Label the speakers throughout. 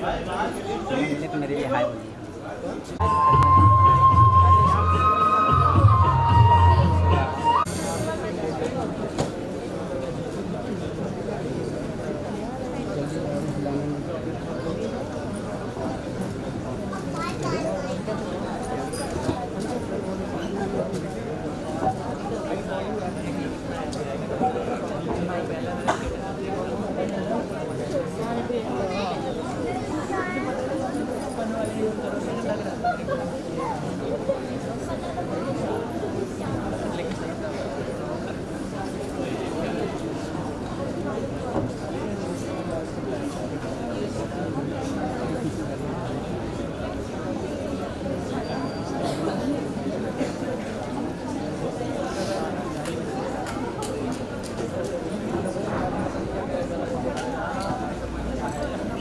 Speaker 1: तो मेरे लिए हाय बोलिए।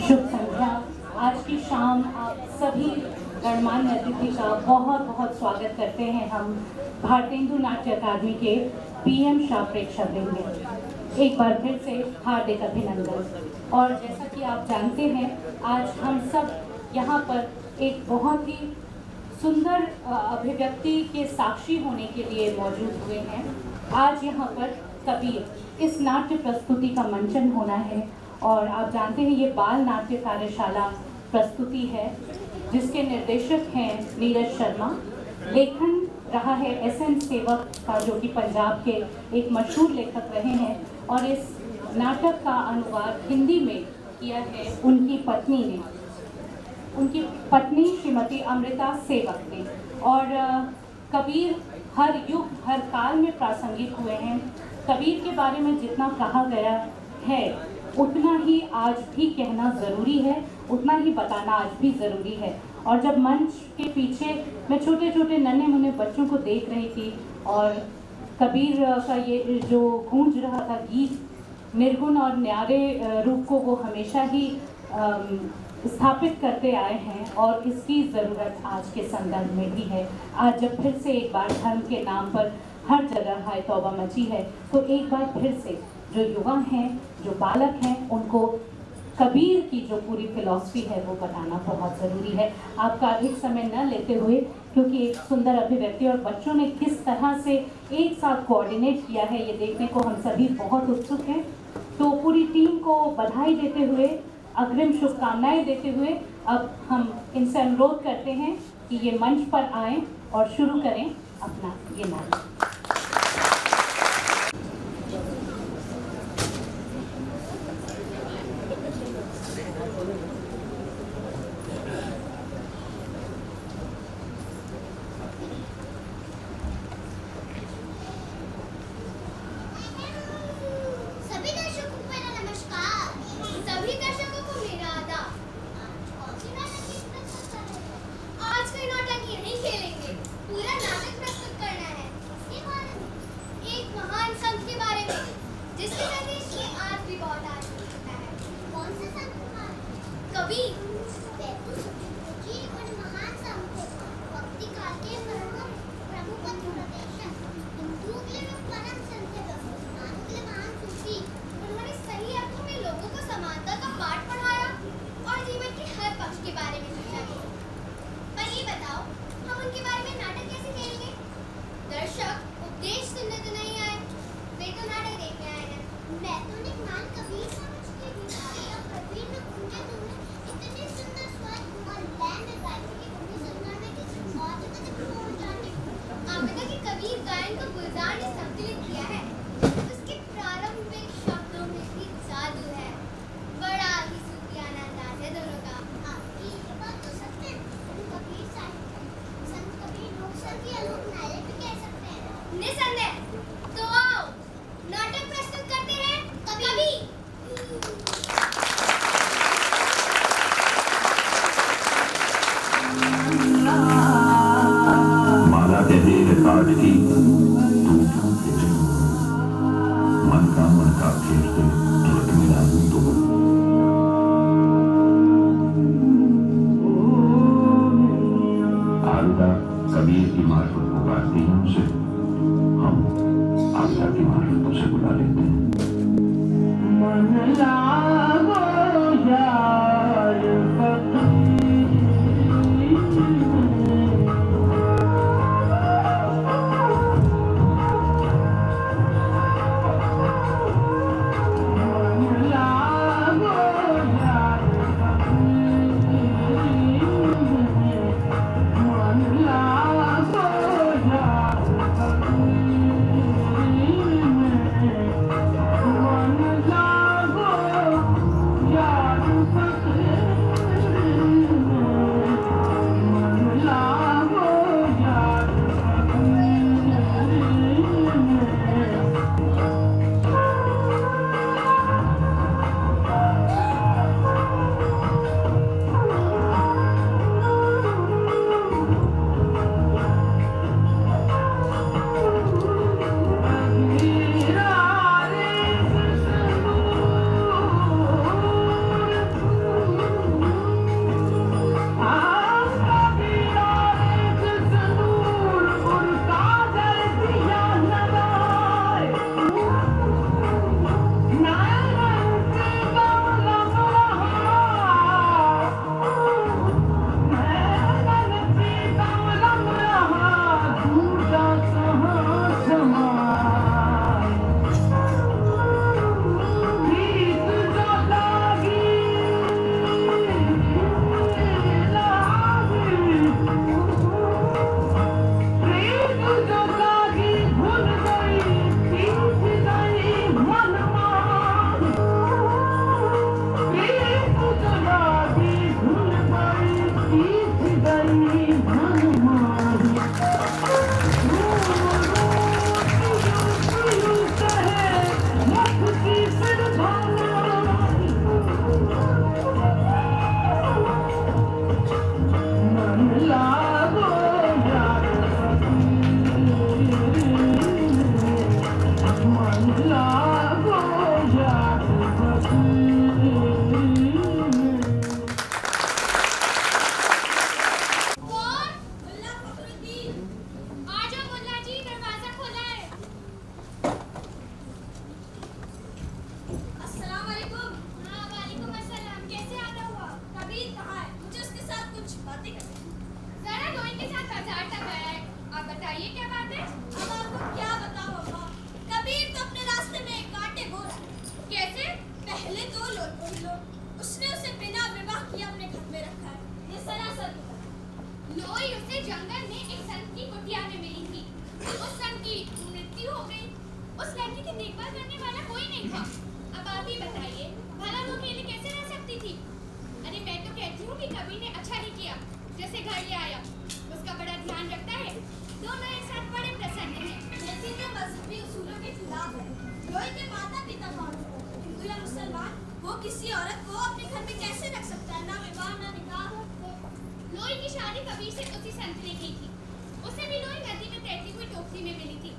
Speaker 2: शुभ संध्या। आज की शाम आप सभी गणमान्य अतिथि का बहुत बहुत स्वागत करते हैं हम भारतेंदु नाट्य अकादमी के पीएम शाह प्रेक्षागृह में। एक बार फिर से हार्दिक अभिनंदन। और जैसा कि आप जानते हैं, आज हम सब यहाँ पर एक बहुत ही सुंदर अभिव्यक्ति के साक्षी होने के लिए मौजूद हुए हैं। आज यहाँ पर कबीर इस नाट्य प्रस्तुति का मंचन होना है और आप जानते हैं ये बाल नाट्य कार्यशाला प्रस्तुति है जिसके निर्देशक हैं नीरज शर्मा। लेखन रहा है एसएन सेवक का, जो कि पंजाब के एक मशहूर लेखक रहे हैं, और इस नाटक का अनुवाद हिंदी में किया है उनकी पत्नी श्रीमती अमृता सेवक ने। और कबीर हर युग हर काल में प्रासंगिक हुए हैं। कबीर के बारे में जितना कहा गया है उतना ही आज भी कहना ज़रूरी है, उतना ही बताना आज भी ज़रूरी है। और जब मंच के पीछे मैं छोटे छोटे नन्हे मुन्ने बच्चों को देख रही थी और कबीर का ये जो गूंज रहा था गीत, निर्गुण और न्यारे रूप को वो हमेशा ही स्थापित करते आए हैं और इसकी ज़रूरत आज के संदर्भ में भी है। आज जब फिर से एक बार धर्म के नाम पर हर जगह हाय तौबा मची है, तो एक बार फिर से जो युवा हैं, जो बालक हैं, उनको कबीर की जो पूरी फिलॉसफी है वो बताना बहुत ज़रूरी है। आपका अधिक समय न लेते हुए, क्योंकि एक सुंदर अभिव्यक्ति और बच्चों ने किस तरह से एक साथ कोऑर्डिनेट किया है ये देखने को हम सभी बहुत उत्सुक हैं। तो पूरी टीम को बधाई देते हुए, अग्रिम शुभकामनाएं देते हुए, अब हम इनसे अनुरोध करते हैं कि ये मंच पर आएँ और शुरू करें अपना ये नाटक।
Speaker 3: माला तेरे रिकॉर्ड की
Speaker 1: किसी औरत को अपने घर में कैसे रख सकता है? ना विवाह ना निकाह।
Speaker 3: लोई की शादी कबीर से उसी संत ने की थी। उसे भी लोई नदी में तैरती हुई टोकरी में मिली थी।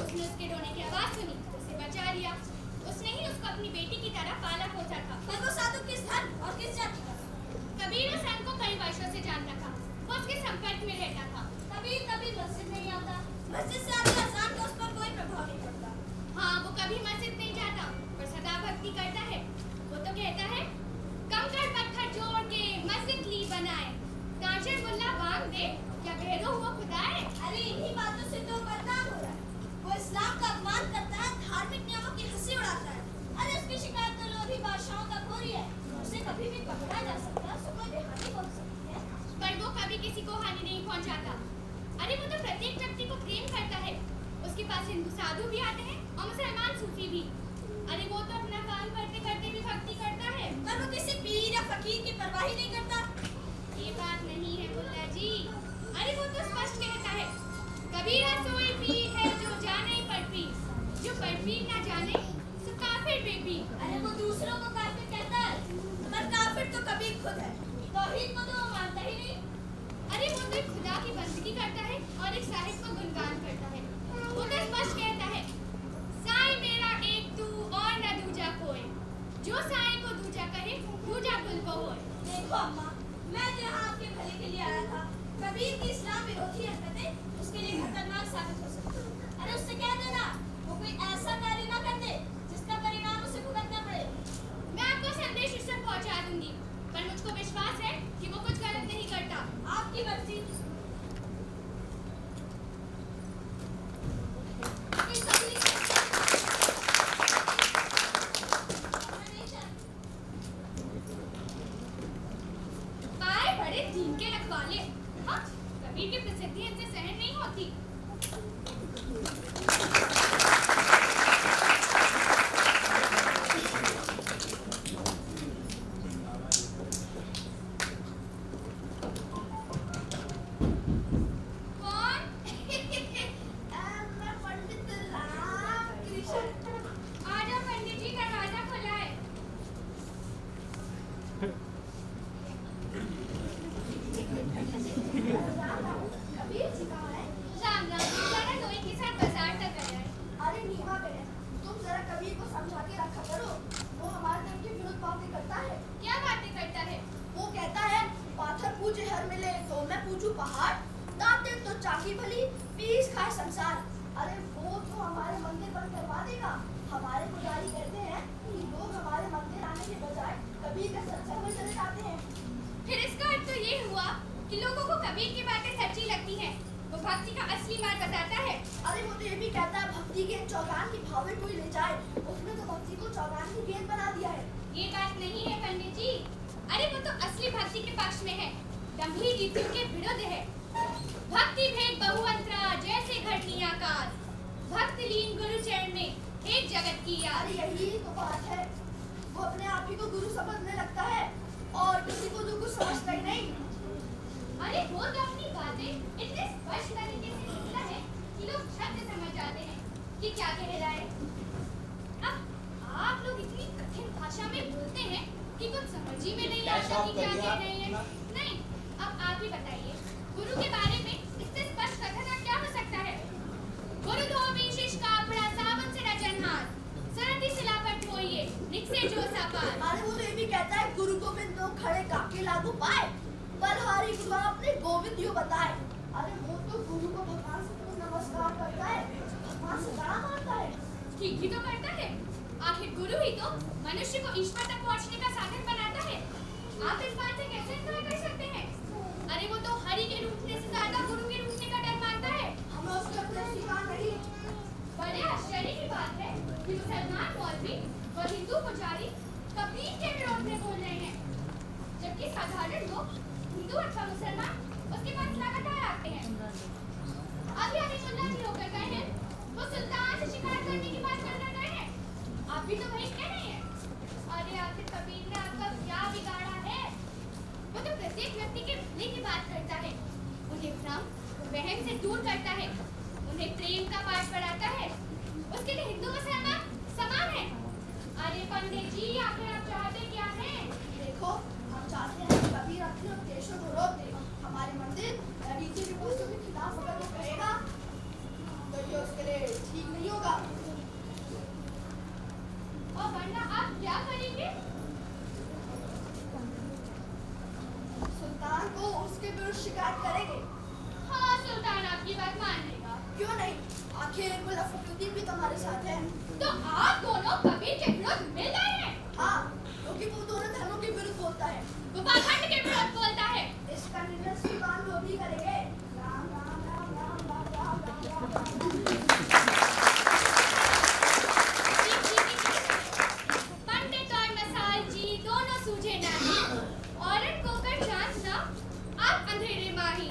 Speaker 3: उसने उसके रोने की आवाज सुनी, उसे बचा लिया। उसने ही उसको अपनी बेटी की तरह पाला पोसा था।
Speaker 1: पर वो साधु किस धर्म और किस जाति का?
Speaker 3: कबीर उस संत को कई वर्षों से जानता था। वो उसके संपर्क में रहता था।
Speaker 1: कबीर कभी मस्जिद नहीं आता। मस्जिद से आती अजान का उस पर कोई प्रभाव नहीं पड़ता।
Speaker 3: हाँ, वो कभी मस्जिद नहीं जाता, पर सदा भक्ति करता है। वो तो कहता है, कंकड़ पत्थर जोड़ के मस्जिद ली बनाए, कांचर मुल्ला बांध दे, क्या भैरो हुआ खुदाए।
Speaker 1: अरे इन्हीं बातों से तो बदनाम हो रहा है। वो इस्लाम का अपमान करता है, धार्मिक नियमों की हंसी उड़ाता है। अरे उसकी शिकायत तो लोभी बादशाहों का खोरी है। उसे कभी भी पकड़ा जा सकता है, उसे कोई भी हानि पहुंच सकती है।
Speaker 3: पर वो कभी किसी को हानि नहीं पहुंचाता। अरे वो तो प्रत्येक व्यक्ति को प्रेम करता है। उसके पास हिंदू साधु भी आते हैं और मुसलमान सूफी भी। अरे वो तो अपना काम करते करते भी भक्ति करता है।
Speaker 1: पर वो किसी पीर या फकीर की परवाह ही नहीं करता।
Speaker 3: ये बात नहीं है मुल्ला जी। अरे वो तो स्पष्ट कहता है, कबीरा सोई पीर है जो जाने पर पीर, जो पर पीर ना जाने सो काफिर बेपीर।
Speaker 1: अरे वो दूसरों को काफिर कहता है, पर काफिर तो कबीर खुद है। तौहीद को तो वो मानता ही नहीं।
Speaker 3: अरे वो तो एक खुदा की बंदगी करता है और एक साहिब को गुणगान करता है। वो तो स्पष्ट कहता है, साईं मेरा एक तू और न दूजा कोई, जो साईं को दूजा कहे दूजा कुल को होए।
Speaker 1: देखो अम्मा, मैं तो यहाँ आपके भले के लिए आया था। कबीर की इस्लाम विरोधी हरकतें उसके लिए खतरनाक साबित हो सकती हैं। अरे उससे कह देना वो कोई ऐसा कार्य ना कर दे जिसका परिणाम उसे भुगतना पड़े।
Speaker 3: मैं आपको संदेश उस तक पहुंचा दूंगी, पर मुझको विश्वास है कि वो कुछ गलत नहीं करता।
Speaker 1: आपकी मर्जी।
Speaker 3: आए बड़े दीन के रखवाले। हाँ, कबीर की प्रसिद्धि इनसे सहन नहीं होती। कौन?
Speaker 1: मैं पंडित रामकृष्ण।
Speaker 3: आजा पंडित जी, दरवाजा खुला है।
Speaker 1: कबीर जी कहाँ है?
Speaker 3: राम राम, जरा लोई के साथ बाजार तक गया है।
Speaker 1: अरे नीमा बहन, तुम जरा कबीर को समझा के रखा करो। वो हमारे धर्म के विरुद्ध बातें करता है।
Speaker 3: क्या बातें करता है?
Speaker 1: वो कहता है, पाथर पूजे हर मिले तो मैं पूजू पहाड़, दाते तो चाकी भली पीस खाए संसार। अरे वो तो हमारे मंदिर बंद करवा देगा। हमारे पुजारी कहते हैं कि लोग हमारे मंदिर आने के बजाय कबीर के सत्संग में चले जाते हैं।
Speaker 3: फिर इसका अर्थ तो ये हुआ कि लोगों को कबीर की बातें सच्ची लगती हैं। वो भक्ति का असली मार्ग बताता है।
Speaker 1: अरे वो तो ये भी कहता है, भक्ति के चौगान की भावे कोई ले जाए। उसने तो भक्ति को चौगान की गेंद बना दिया है।
Speaker 3: ये बात नहीं है पंडित जी। अरे वो तो असली भक्ति के पक्ष में है, दंभी रीतियों के विरुद्ध है। भक्ति भेद बहुअंतरा जैसे घटनी आकाश, भक्त लीन गुरु चरण में एक जगत की याद।
Speaker 1: अरे यही तो बात है। वो अपने आप ही को गुरु समझने लगता है और किसी को तो कुछ समझता ही नहीं।
Speaker 3: अरे वो तो अपनी से इतने स्पष्ट तरीके से निकला है कि लोग झट से समझ जाते हैं कि क्या कह रहा है। अब आप लोग इतनी कठिन भाषा में बोलते हैं कि कुछ समझ ही में नहीं आता कि क्या कह रहे हैं। नहीं, अब आप ही बताइए, गुरु के बारे में इससे स्पष्ट कथन क्या हो सकता है? गुरु धोबी शिष कापड़ा साबुन से रचनहार, सरदी सिलापट होइए, निकसे जो सापार।
Speaker 1: अरे वो तो ये भी कहता है गुरु गोविंद लोग खड़े काके लागू पाए, बलहारी गुरु अपने गोविंद यो बताए। अरे वो तो गुरु को भगवान से तो नमस्कार करता है, भगवान से बड़ा मानता है।
Speaker 3: ठीक ही तो करता है, आखिर गुरु ही तो मनुष्य को ईश्वर तक पहुंचने का साधन बनाता है। आप इस बात से कैसे इनकार कर सकते हैं? अरे वो तो हरि के रूठने से ज्यादा गुरु के रूठने का डर मानता है।
Speaker 1: हमें उसके अपने स्वीकार नहीं।
Speaker 3: बड़े आश्चर्य की बात है कि मुसलमान मौलवी व हिंदू पुजारी कबीर के विरोध में बोल रहे हैं, जबकि साधारण लोग हिंदू अथवा मुसलमान उसके पास लगातार आते हैं। अभी मुल्ला जी होकर गए हैं, वो सुल्तान से शिकायत करने की बात कर रहे हैं। आप भी तो वही कह रहे हैं। अरे आखिर कबीर ने आपका क्या बिगाड़ा है? वो तो प्रत्येक व्यक्ति के भले की बात करता है, उन्हें भ्रम वहम से दूर करता है, उन्हें प्रेम का पाठ पढ़ाता है। उसके लिए हिंदू मुसलमान समान है। अरे पंडित जी, आखिर आप चाहते क्या हैं?
Speaker 1: देखो, हम चाहते हैं कि कबीर अपने उपदेशों को रोक दे। हमारे मंदिर रीति रिवाजों के खिलाफ अगर वो कहेगा तो ये उसके लिए ठीक नहीं होगा।
Speaker 3: और वरना आप क्या करेंगे?
Speaker 1: सुल्तान को उसके विरुद्ध शिकायत करेंगे।
Speaker 3: हाँ, सुल्तान आपकी बात मान लेगा।
Speaker 1: क्यों नहीं? आखिर मुल्ला फखरुद्दीन भी तुम्हारे साथ है।
Speaker 3: तो आप दोनों कबीर के विरुद्ध मिल गए हैं?
Speaker 1: हाँ, क्योंकि वो दोनों धर्मों के विरुद्ध बोलता है,
Speaker 3: वो पाखंड के विरुद्ध बोलता है।
Speaker 1: इसका निर्णय सुल्तान वो भी करेंगे। राम राम राम राम राम राम राम राम राम।
Speaker 3: पंडित और मसाल जी दोनों सूझे नहीं, औरत को कर जांचना आप अंधेरे माही।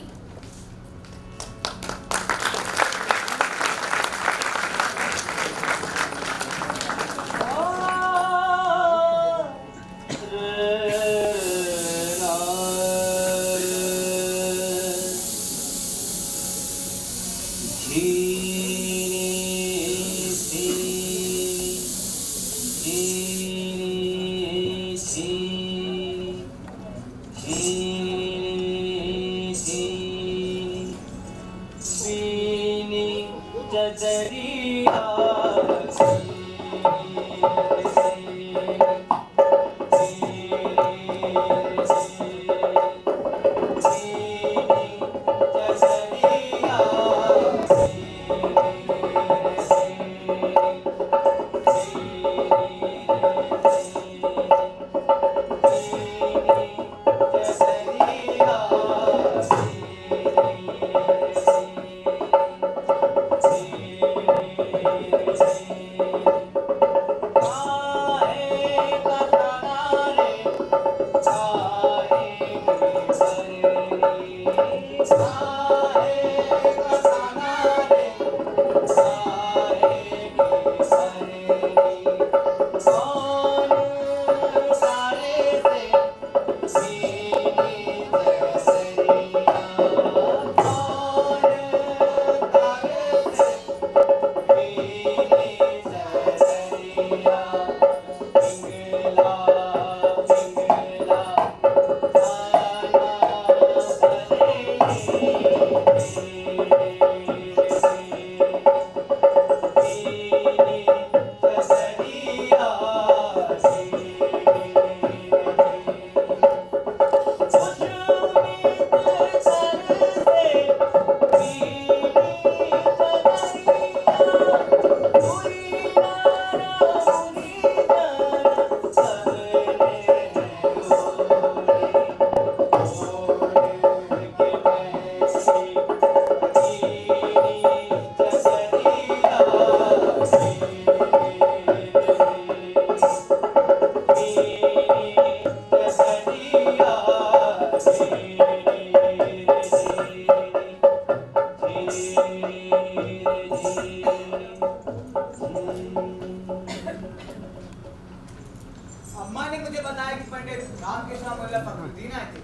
Speaker 4: मुझे बताया कि पंडित रामकृष्ण मुल्ला फखरुद्दीन आए थे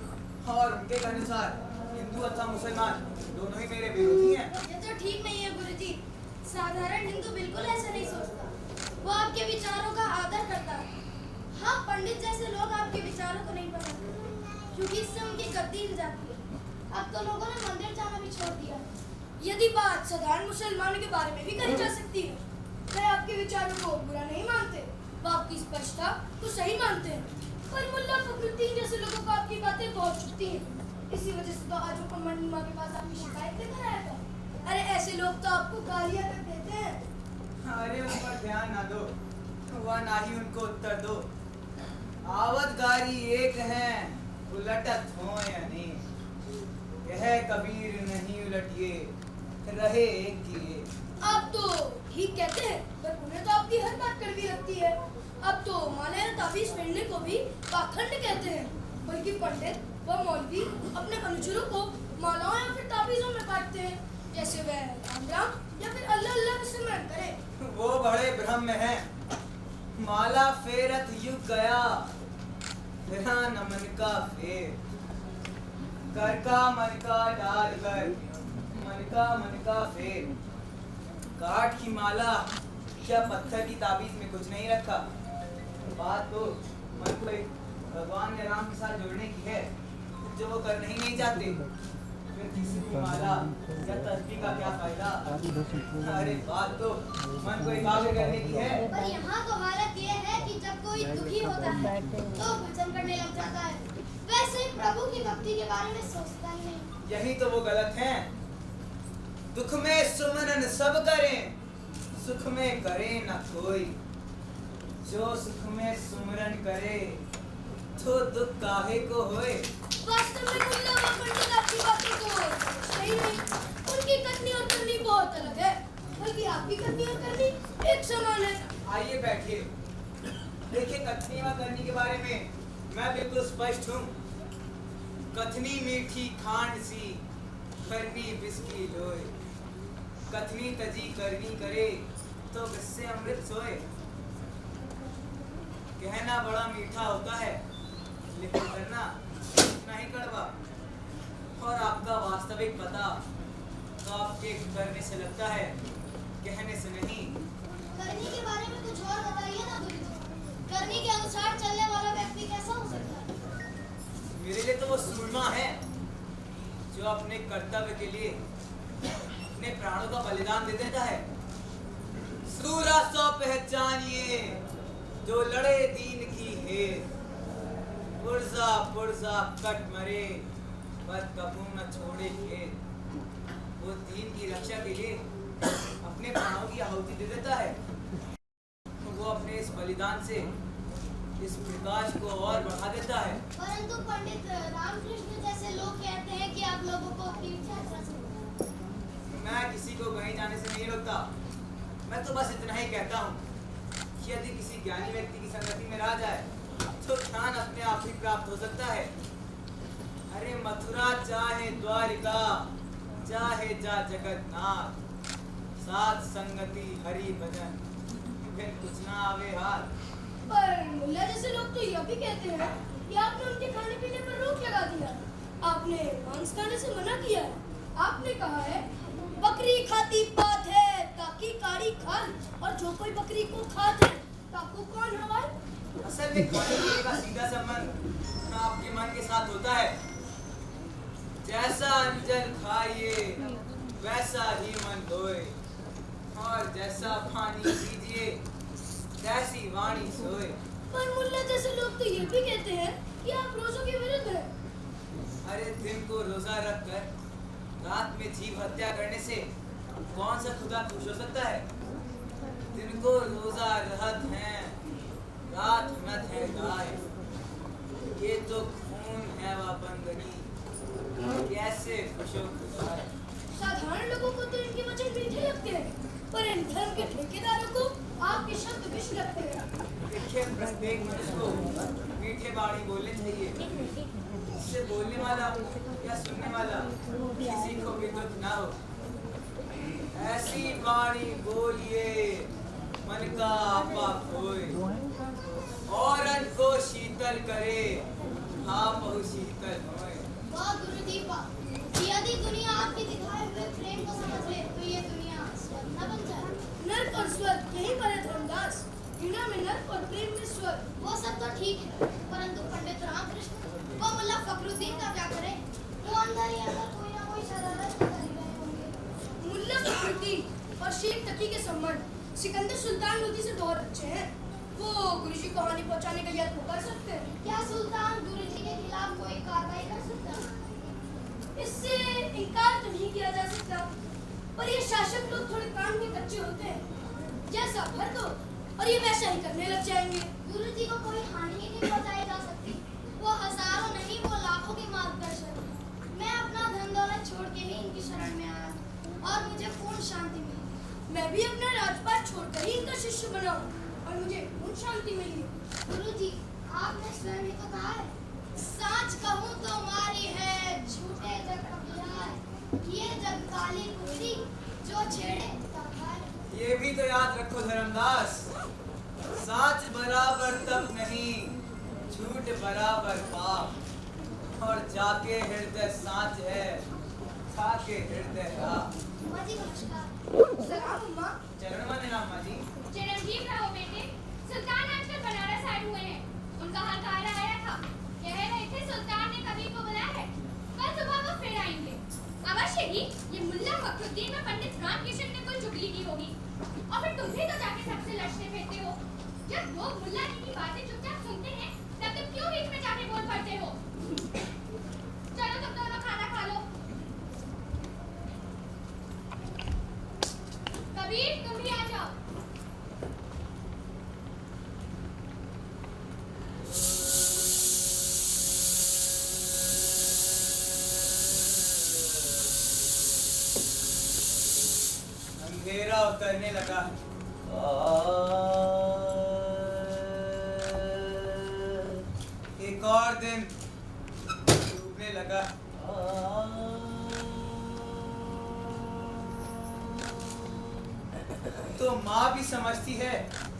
Speaker 4: और उनके अनुसार हिंदू हिंदू अथवा मुसलमान दोनों ही मेरे विरोधी हैं।
Speaker 1: ये तो ठीक नहीं है गुरुजी। साधारण हिंदू बिल्कुल ऐसा नहीं सोचता। वो आपके विचारों का आदर करता है। हाँ, पंडित जैसे लोग आपके विचारों को नहीं पसंद क्योंकि इससे उनकी गद्दी हिल जाती है। अब तो लोगों ने मंदिर जाना भी छोड़ दिया। यदि बात साधारण मुसलमानों के बारे में भी करी जा सकती है, वे आपके विचारों को बुरा नहीं मानते, वो आपकी स्पष्टता को सही मानते हैं। पर मुल्ला फखरुद्दीन जैसे लोगों को आपकी बातें बहुत चुभती हैं। इसी वजह से तो आज वो मंडी माँ के पास आपकी शिकायत लेकर आया था। अरे ऐसे लोग तो आपको गालियां तक देते हैं।
Speaker 4: अरे उन पर ध्यान ना दो, वह ना ही उनको उत्तर दो। आवतगारी एक है, उलटत हो या नहीं। यह कबीर नहीं उलटिए, रहे एक किए।
Speaker 1: आप तो ठीक कहते हैं, पर उन्हें तो आपकी हर बात कड़वी लगती है। अब तो माला या ताबीज पहनने को भी पाखंड कहते हैं। बल्कि पंडित व मौलवी अपने अनुचरों को मालाओं या फिर ताबीजों में काटते हैं, जैसे वह राम राम या फिर अल्लाह अल्लाह का सिमरन करे।
Speaker 4: वो बड़े भ्रम में है। माला फेरत युग गया, फिरा नमन का फेर। कर का मन का डाल कर, मन का फेर। काठ की माला या पत्थर की ताबीज में कुछ नहीं रखा। बात तो मन को एक भगवान ने राम के साथ जोड़ने की है, जो वो करना ही नहीं चाहते। फिर किसी की माला या तस्बीह का क्या फायदा? अरे बात तो मन को एकाग्र करने की है।
Speaker 1: पर यहाँ तो हालत ये है कि जब कोई दुखी होता है तो भजन करने लग जाता है। वैसे प्रभु की भक्ति के बारे में सोचता ही नहीं।
Speaker 4: यही तो वो गलत है। दुख में सुमरन सब करें, सुख में करे न कोई। जो सुख में सुमरन करे, तो दुख काहे को होए।
Speaker 1: वास्तव में मुल्ला व पंडित आपकी बातों को सही नहीं। उनकी कथनी और करनी बहुत अलग है, बल्कि आपकी कथनी और करनी एक समान है।
Speaker 4: आइए बैठिए। देखिए, कथनी व करनी के बारे में मैं बिल्कुल स्पष्ट हूँ। कथनी मीठी खांड सी, करनी बिस्की लोए। कथनी तजी करनी करे, तो बिस्से अमृत सोए। कहना बड़ा मीठा होता है, लेकिन करना इतना ही कड़वा। और आपका वास्तविक पता तो आपके करने से लगता है, कहने से नहीं।
Speaker 1: करनी के बारे में कुछ और बताइए ना गुरुजी। करनी के अनुसार चलने वाला व्यक्ति कैसा हो सकता है?
Speaker 4: मेरे लिए तो वो सूरमा है, जो अपने कर्तव्य के लिए अपने प्राणों का बलिदान दे देता है। सूरा सो पहचानिए, जो लड़े दीन की हेर। पुरजा पुरजा कट मरे, पर कबू न छोड़े खेत। वो दीन की रक्षा के लिए अपने प्राणों की आहुति दे देता है। वो अपने इस बलिदान से इस प्रकाश को और बढ़ा देता है।
Speaker 1: परंतु पंडित रामकृष्ण जैसे लोग कहते हैं कि आप लोगों को तीर्थ यात्रा से।
Speaker 4: मैं किसी को कहीं जाने से नहीं रोकता। मैं तो बस इतना ही कहता हूँ कि यदि किसी ज्ञानी व्यक्ति की संगति में रह जाए, तो ध्यान अपने आप ही प्राप्त हो सकता है। अरे मथुरा चाहे द्वारिका, चाहे जा जगन्नाथ। साथ संगति हरि भजन, फिर कुछ ना आवे हाथ।
Speaker 1: पर मुल्ला जैसे लोग तो यह भी कहते हैं कि आपने उनके खाने पीने पर रोक लगा दिया। आपने मांस खाने से मना किया है। आपने कहा है बकरी खाती पात है ताकि काड़ी खान, और जो कोई बकरी को खाते ताकू कौन हवाए।
Speaker 4: असल में खाने पीने का सीधा संबंध आपके मन के साथ होता है। जैसा अंजन खाइए, वैसा ही मन होए। और जैसा पानी पीजिए, जैसी वाणी सोए।
Speaker 1: पर मुल्ला जैसे लोग तो ये भी कहते हैं कि आप रोजों के विरुद्ध हैं।
Speaker 4: अरे दिन को रोजा रखकर रात में जीव हत्या करने से कौन सा खुदा खुश हो सकता है? दिन को रोजा रहत हैं, रात नत है गाय। ये तो खून है वा बंदगी, कैसे खुशो खुदा है।
Speaker 1: साधारण लोगों को तो इनके वचन मीठे लगते हैं, पर इन धर्म के ठेकेदारों को आपके शब्द विष लगते हैं।
Speaker 4: देखिए, प्रत्येक मनुष्य को मीठे बाणी बोलने चाहिए। इससे बोलने वाला या सुनने वाला किसी को भी दुख ना हो। ऐसी बाणी बोलिए मन का आपा खोए, औरन को शीतल करे आप शीतल होए।
Speaker 1: वाह गुरुजी वाह, किया ठीक है, परंतु पंडित रामकृष्ण व मुल्ला फखरुद्दीन का क्या करें? वो अंदर ही अंदर कोई ना कोई शरारत कर ही रहे होंगे।
Speaker 5: मुल्ला फखरुद्दीन और शेख तकी के संबंध सिकंदर सुल्तान लोधी से बहुत अच्छे हैं। वो गुरुजी को हानि पहुंचाने का यत्न कर सकते हैं।
Speaker 1: क्या सुल्तान गुरुजी के खिलाफ कोई कार्रवाई कर सकता है?
Speaker 5: इससे इनकार तो नहीं किया जा सकता, पर ये शासक लोग थोड़े काम के कच्चे होते हैं। जैसा भर दो और ये वैसा ही करने लग जाएंगे।
Speaker 1: गुरुजी को कोई हानि ही नहीं पहुंचाई जा सकती। वो हजारों नहीं, वो लाखों के मार्गदर्शक हैं। मैं अपना धन दौलत छोड़ के ही इनकी शरण में आया हूँ और मुझे पूर्ण शांति मिली।
Speaker 5: मैं भी अपना राजपाट छोड़कर ही इनका शिष्य बना हूँ और मुझे पूर्ण शांति मिली।
Speaker 1: गुरुजी, आपने स्वयं ही तो कहा है, सच कहूँ तो मारी है, झूठे जग कबीराए। ये जग काली कुंडी, जो छेड़े तब खाए।
Speaker 4: ये भी तो याद रखो धर्मदास, साच बराबर तब नहीं, झूठ बराबर पाप। और जाके हृदय साच है, खाके हृदय राख।
Speaker 1: अम्मा जी नमस्कार।
Speaker 5: सलाम अम्मा।
Speaker 4: चरण वंदन अम्मा जी।
Speaker 3: चिरंजीव रहो बेटे। सुल्तान आजकल बनारस आए हुए हैं। उनका हलकारा आया था, कह रहे थे सुल्तान ने कबीर को बुलाया है, कल सुबह वो फिर आएंगे। अवश्य ही ये मुल्ला फखरुद्दीन में पंडित रामकिशन ने कोई चुगली की होगी, और फिर तुम भी तो जाके सबसे लड़ते फिरते हो। जब लोग मुल्ला जी की बातें चुपचाप सुनते हैं, तब तुम क्यों बीच में जाके बोल पड़ते हो? चलो तुम दोनों खाना खा लो। कबीर, तुम भी आ जाओ।
Speaker 4: अंधेरा उतरने लगा। एक और दिन डूबने लगा। तो माँ भी समझती है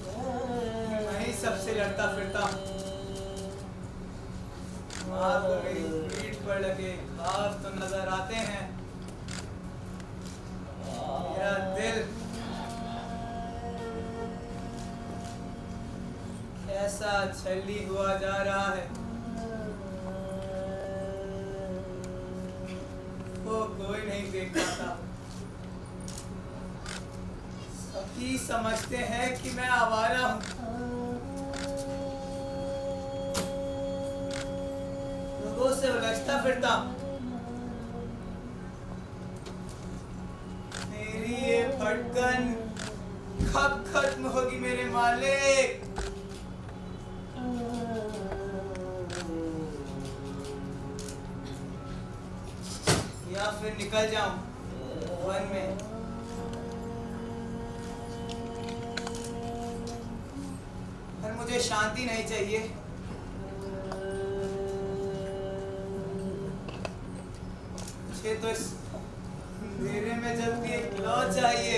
Speaker 4: मैं ही सबसे लड़ता फिरता हूँ। माँ को मेरी पीठ पर लगे घाव तो नजर आते हैं। मेरा दिल कैसा छली हुआ जा रहा है, वो कोई नहीं देख पाता। सभी समझते हैं कि मैं आवारा हूँ। लोगों से उलझता फिरता हूँ। मेरी ये भटकन कब खत्म होगी मेरे मालिक? या फिर निकल जाऊं वन में। पर मुझे शांति नहीं चाहिए। मुझे तो इस अंधेरे में जल्दी एक लौ चाहिए।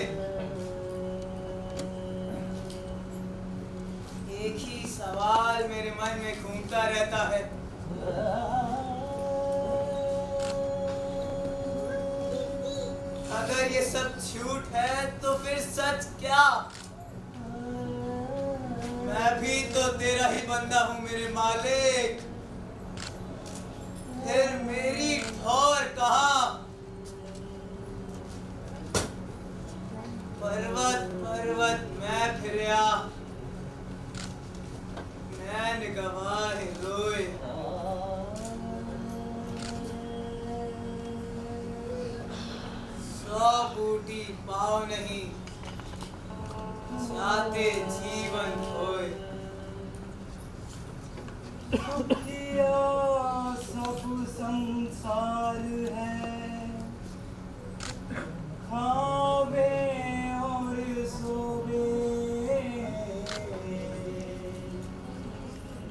Speaker 4: एक ही सवाल मेरे मन में घूमता रहता है। अगर ये सब झूठ है तो फिर सच क्या? मैं भी तो तेरा ही बंदा हूँ मेरे मालिक। फिर मेरी ठौर कहाँ? पर्वत पर्वत मैं फिरया, मैं गवाह रोए। सौ बूटी पाओ नहीं, जाते जीवन खोए।
Speaker 6: किया सब संसार है, खावे और सोवे,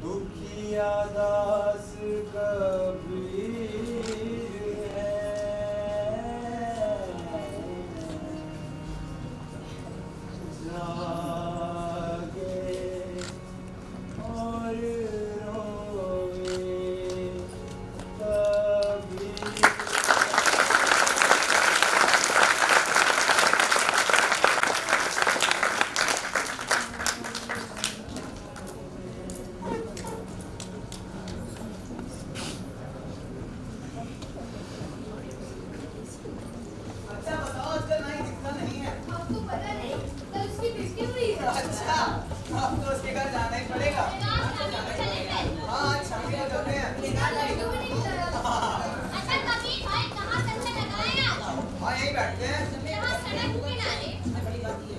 Speaker 6: दुखिया दास कबीर है। जागे और रोवे।
Speaker 4: बैठते हैं।
Speaker 3: यहाँ सड़क किनारे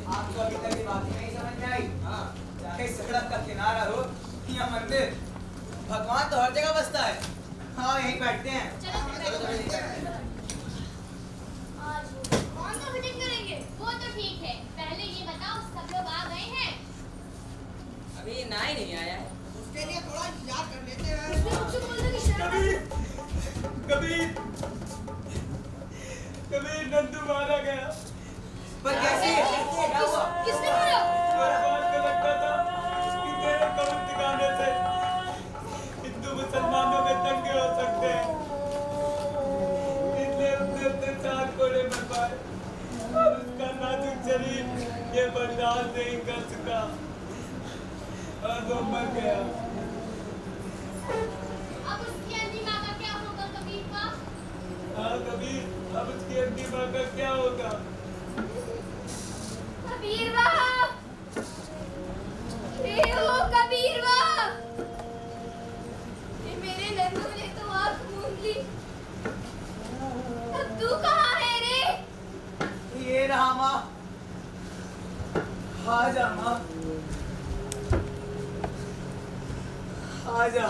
Speaker 4: आपको अभी तक ये बात नहीं समझ में आई? हाँ, चाहे सड़क का किनारा हो या मंदिर, भगवान तो हर जगह बसता है। हाँ, यहीं बैठते हैं।
Speaker 3: चलो फिर बैठो।
Speaker 5: आज कौन सा मीटिंग करेंगे?
Speaker 3: वो तो ठीक है, पहले ये बताओ सब लोग आ गए हैं?
Speaker 7: अभी ना ही नहीं आया है।
Speaker 8: उसके लिए थोड़ा इंतजार कर लेते हैं।
Speaker 5: उसने मुझसे बोल दिया कि शहर
Speaker 6: कबीर नंदू मारा गया।
Speaker 4: पर कैसे? क्या हुआ?
Speaker 5: किसने मारा?
Speaker 6: भगवान को लगता था कि तेरे कब्र दिखाने से हिंदू मुसलमानों में दंगे हो सकते हैं, इसलिए उसने अपने चार कोड़े बनवाए और उसका नाजुक शरीर ये बर्दाश्त नहीं कर सका और वो मर गया।
Speaker 3: अब उसकी अंतिम माँ का क्या होगा कबीर का?
Speaker 6: हाँ कबीर, अब उसकी अंतिम माँ का क्या होगा?
Speaker 3: कबीर वाह! हे ओ कबीर वाह!
Speaker 5: ये मेरे नन्नू ने तो आँख मूंद ली।
Speaker 3: अब तू कहाँ है रे?
Speaker 4: ये रहा माँ। आजा माँ, आजा।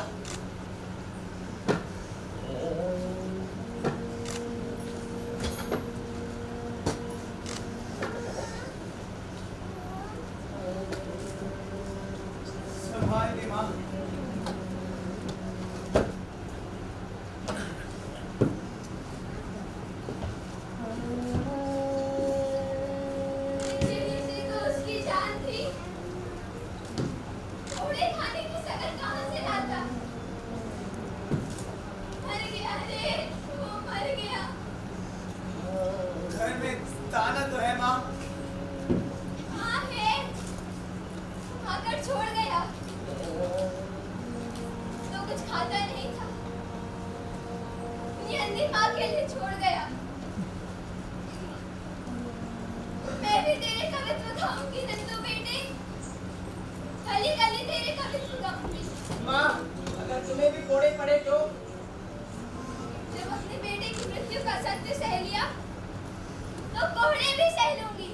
Speaker 4: संभाल के माँ।
Speaker 3: यही से तो उसकी जान थी। घोड़े खाने की शकल कहाँ से लाता? मर गया रे, वो मर गया।
Speaker 4: घर में ताना तो है माँ।
Speaker 3: हाँ है, खाकर छोड़ गया। तो कुछ खाता नहीं था, ये अंधी माँ के लिए छोड़ गया। मैं भी तेरे कवित्व गाऊंगी नंदू बेटे, गली गली तेरे कवित्व गाऊंगी।
Speaker 7: माँ, अगर तुम्हें भी कोड़े पड़े तो?
Speaker 3: जब अपने बेटे की मृत्यु का सत्य सह लिया, तो कोहड़े भी सह लूंगी।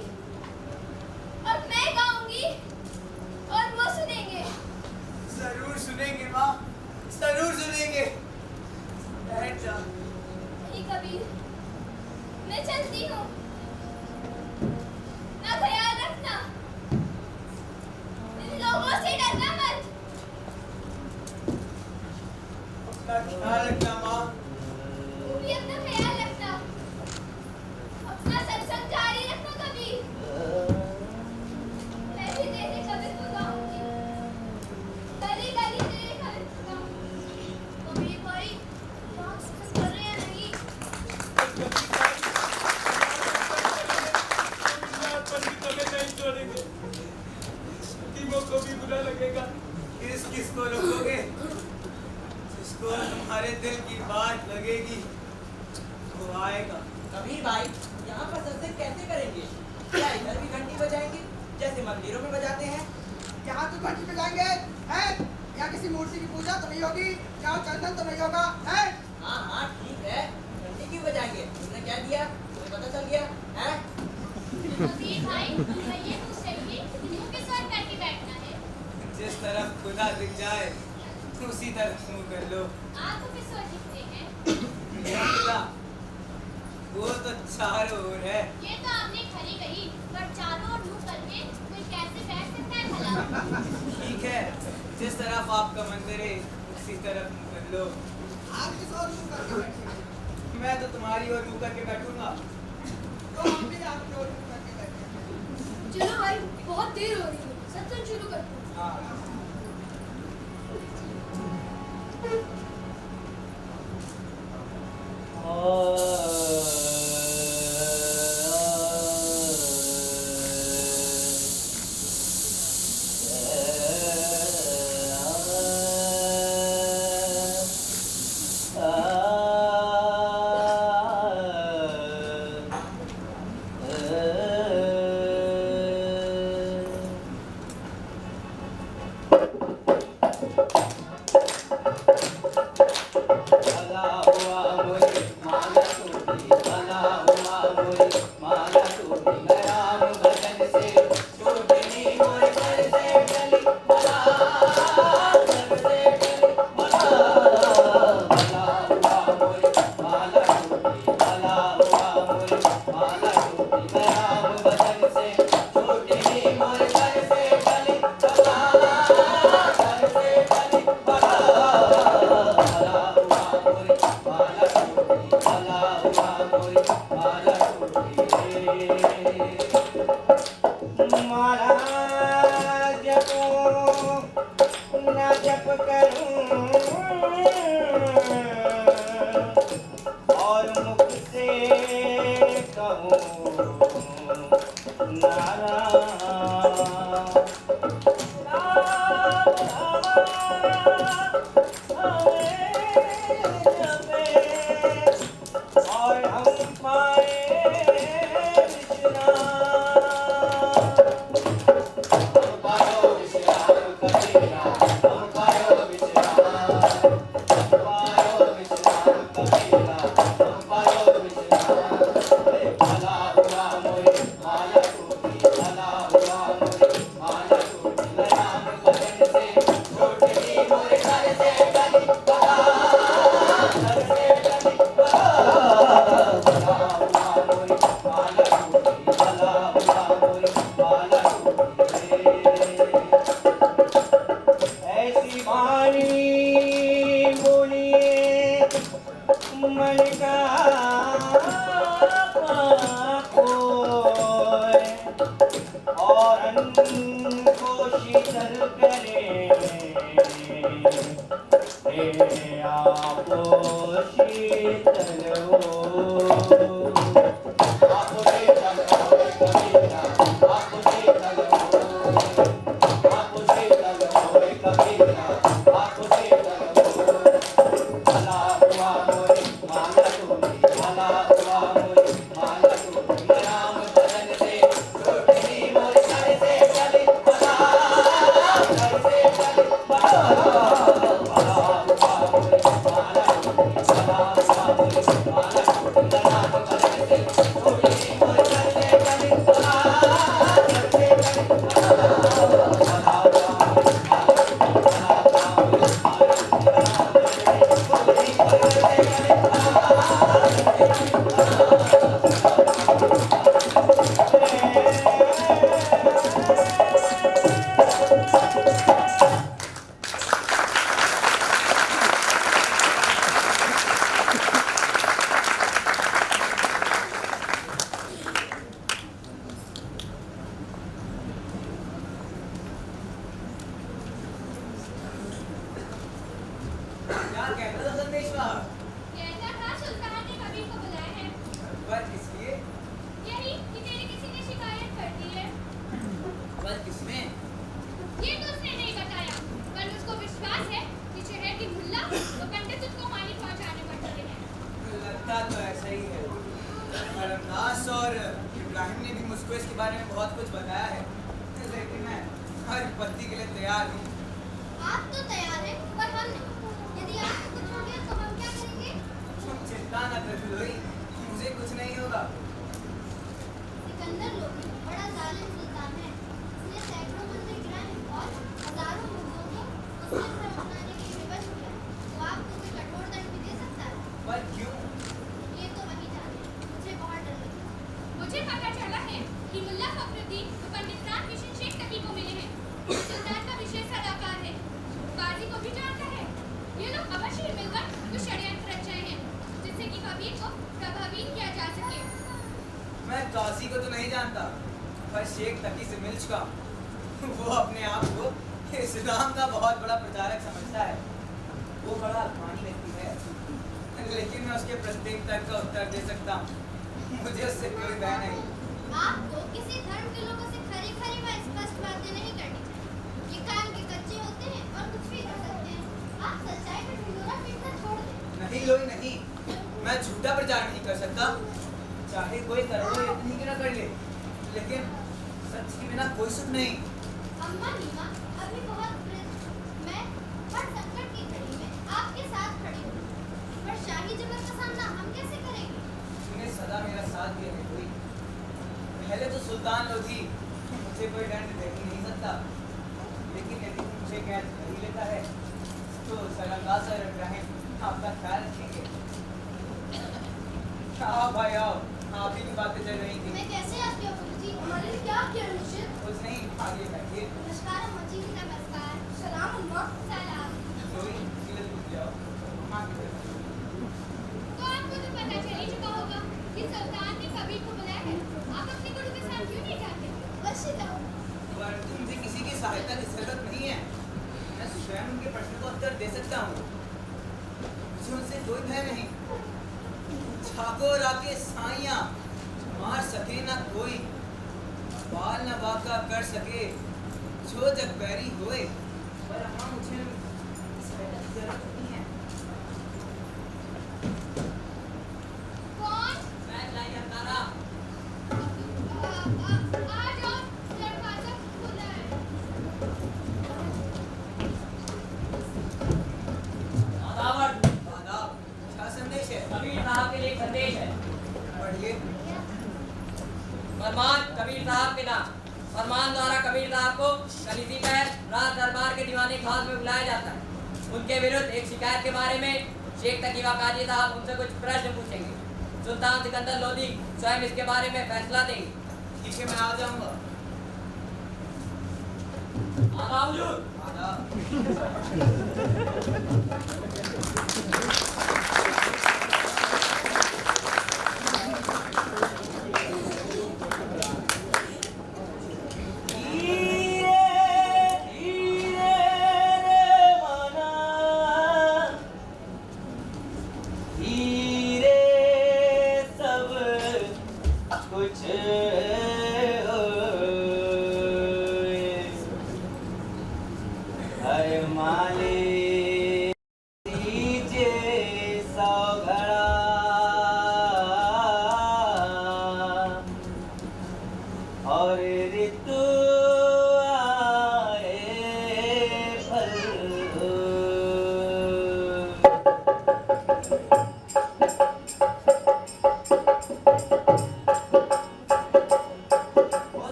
Speaker 3: और मैं गाऊंगी और वो सुनेंगे।
Speaker 4: जरूर सुनेंगे माँ, जरूर सुनेंगे। बैठ जा।
Speaker 3: नहीं कबीर, मैं चलती हूँ। ना ख्याल रखना, इन लोगों से डरना मत।
Speaker 4: अपना ख्याल रखना माँ।
Speaker 3: तू भी अपना ख्याल रखना। अपना सत्संग जारी रखना कबीर। मैं भी तेरे कवित्व गाऊंगी, गली गली तेरे कवित्व गाऊंगी।
Speaker 5: कबीर भाई, आप सफर कर रहे हैं नहीं?
Speaker 6: नहीं छोड़ेंगे, तीनों को भी बुरा लगेगा।
Speaker 4: किस किस को रोकोगे? जिसको तुम्हारे दिल की बात लगेगी वो आएगा।
Speaker 7: कबीर भाई, यहाँ पर सत्संग कैसे करेंगे? क्या इधर भी घंटी बजाएंगे जैसे मंदिरों में बजाते हैं?
Speaker 8: यहाँ तो घंटी बजाएंगे हैं? यहाँ किसी मूर्ति की पूजा तो नहीं होगी, यहाँ चंदन तो नहीं होगा हैं?
Speaker 7: हाँ हाँ ठीक है, घंटी क्यों बजाएंगे? तुमने क्या दिया? तुम्हें पता चल गया है?
Speaker 3: कबीर भाई, मैं ये पूछ रही थी कि मुंह किस ओर करके बैठना है?
Speaker 4: जिस तरफ खुदा दिख जाए उसी तरफ मुंह कर लो।
Speaker 3: आपको किस ओर दिखते हैं?
Speaker 4: खुदा, वो तो चारों ओर है।
Speaker 3: ये तो आपने खरी कही, पर चारों ओर मुंह करके कोई कैसे बैठ सकता है भला?
Speaker 4: ठीक है, जिस तरफ आपका मंदिर है उसी तरफ मुंह कर लो।
Speaker 8: आप किस और मुंह करके बैठेंगे?
Speaker 4: मैं तो तुम्हारी ओर मुंह करके बैठूंगा।
Speaker 8: तो हम भी आपकी ओर मुंह करके बैठेंगे।
Speaker 5: चलो भाई, बहुत देर हो रही है, सत्संग शुरू करते हैं।
Speaker 4: हाँ।
Speaker 6: भला हुआ मुझे माला मलिका और को शीतल करे आपो शीतल हो आपो शीतल हो कबीरा आपो शीतल हो आपो शीतल हो कबीरा आपो शीतल हो भला हुआ मोरे माला टोली भला हुआ मोरे माला टोली राम बदन से टोटली मोरे सर से चली भला सर से चली भला भला हुआ मोरे माला टोली भला हुआ मोरे माला टोली राम बदन से टोटली मोरे सर से चली भला सर से चली भला भला हुआ मोरे माला टोली भला हुआ मोरे माला टोली राम बदन से क्या कहता था संदेशवाहक?
Speaker 3: कहता था सुल्तान ने कबीर को बुलाया है।
Speaker 6: वह किस लिए?
Speaker 3: यही कि तेरी किसी ने शिकायत कर दी है।
Speaker 6: वह किसमें?
Speaker 3: ये तो उसने नहीं बताया, पर मुझको विश्वास है कि शहर की मुल्ला तो पंडित तुझको मानी पहुंचाने पर डरे हैं।
Speaker 6: लगता तो ऐसा ही है। धर्मदास और इब्राहिम ने भी मुझको इसके बारे में बहुत कुछ बताया है, लेकिन मैं हर विपत्ति के लिए तैयार हूँ।
Speaker 5: आप तो तैयार हैं, पर हम नहीं। यदि आपको कुछ हो गया तो हम क्या करेंगे?
Speaker 6: तुम चिंता न कर बिलोई, मुझे कुछ नहीं होगा।
Speaker 5: सिकंदर लोधी बड़ा जालिम सुल्तान है। उसने सैकड़ों मंदिर गिराए और हजारों मुर्दों को उसने घर बनाने के लिए विवश किया। वो आपको कोई कठोर दंड भी दे सकता है।
Speaker 6: पर क्यों?
Speaker 5: ये तो वही जाने। मुझे बहुत डर लगता है।
Speaker 3: मुझे पता चला है कि मुल्ला फखरुद्दीन तो पंडित राम किशन शेख तकी को मिले हैं। सुल्तान का विशेष सलाहकार है, गाजी को भी जानता है। ये लोग अवश्य ही मिलकर कुछ षड्यंत्र रचाए हैं, जिससे कि कबीर को प्रभावित किया जा सके।
Speaker 6: मैं काजी को तो नहीं जानता, पर शेख तकी से मिल चुका हूँ। वो अपने आप को इस्लाम का बहुत बड़ा प्रचारक समझता है। वो बड़ा अभिमानी व्यक्ति है, लेकिन मैं उसके प्रत्येक तर्क का उत्तर दे सकता हूँ। मुझे उससे कोई भय नहीं।
Speaker 5: आपको किसी धर्म के लोगों से खरी खरी व स्पष्ट बातें नहीं करनी चाहिए। ये काम के कच्चे होते हैं और कुछ भी कर सकते हैं। आप सच्चाई पर ढिंढोरा पीटना छोड़ दें।
Speaker 6: नहीं लोई नहीं, मैं झूठा प्रचार नहीं कर सकता, चाहे कोई करोड़ों यत्न ही न कर ले, लेकिन सच के बिना कोई सुख नहीं।
Speaker 5: अम्मा नीमा अभी बहुत वृद्ध। मैं हर संकट की घड़ी में आपके साथ खड़ी हूँ, पर शाही जबर का सामना हम कैसे करेंगे?
Speaker 6: तूने सदा मेरा साथ दिया है कोई। पहले तो सुल्तान लोधी मुझे कोई दंड दे ही नहीं सकता, लेकिन यदि तू मुझे कैद कर ही लेता है तो सरंदाज और इब्राहिम आपका ख्याल रखेंगे। आओ भाई आओ, आप ही की बातें चल रही थी।
Speaker 5: मैं कैसे आ गया गुरु जी? हमारे लिए क्या किया निश्चित?
Speaker 6: कुछ नहीं, आगे बैठिए।
Speaker 5: नमस्कार अम्मा जी। नमस्कार। सलाम अम्मा। सलाम।
Speaker 6: लोई सीधे पूछ जाओ, माँ की तरफ।
Speaker 3: तो आपको तो पता चल ही चुका होगा कि सुल्तान ने कबीर को बुलाया है। आप अपने गुरु के साथ क्यों नहीं जाते?
Speaker 5: बस जाओ।
Speaker 6: पर मुझे किसी की सहायता की जरूरत नहीं है। मैं स्वयं उनके प्रश्न का उत्तर दे सकता हूँ। मुझे उनसे कोई भय नहीं। ठाकुर आके साइयां मार सके ना कोई, बाल न बाका कर सके जो जग बैरी होए। पर अम्मा मुझे सहायता की जरूरत नहीं है।
Speaker 3: कौन?
Speaker 7: मैं लाइया तारा।
Speaker 3: आ जाओ, दरवाजा खुला है।
Speaker 7: आदावर
Speaker 6: आदाब, क्या संदेश है?
Speaker 7: कबीर साहब के लिए एक संदेश है।
Speaker 6: पढ़िए।
Speaker 7: फरमान कबीर साहब के नाम। फरमान द्वारा कबीर साहब को कल इसी पहर रात दरबार के दीवानी खास में बुलाया जाता है। उनके विरुद्ध एक शिकायत के बारे में शेख तकीवा काजी साहब उनसे कुछ प्रश्न पूछेंगे। सुल्तान सिकंदर लोधी स्वयं इसके बारे में फैसला देंगे।
Speaker 6: ठीक है, मैं आ जाऊंगा।
Speaker 7: आदाब हुजूर।
Speaker 6: आदाब।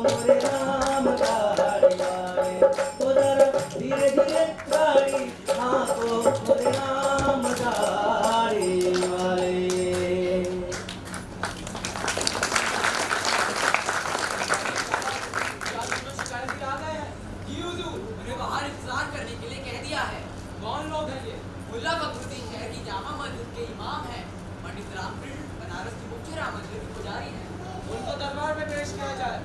Speaker 6: मोरे राम गाड़ी वाले तो जरा धीरे धीरे गाड़ी हाँको मोरे राम गाड़ी वाले।
Speaker 7: क्या दोनों शिकायत भी आ गए हैं? जी हुजूर, उन्हें बाहर इंतजार करने के लिए कह दिया है। कौन लोग हैं ये? मुल्ला फखरुद्दीन शहर की जामा मस्जिद के इमाम हैं। पंडित रामकृष्ण बनारस की मुख्य राम मंदिर के पुजारी हैं। उनको दरबार में पेश किया जाए।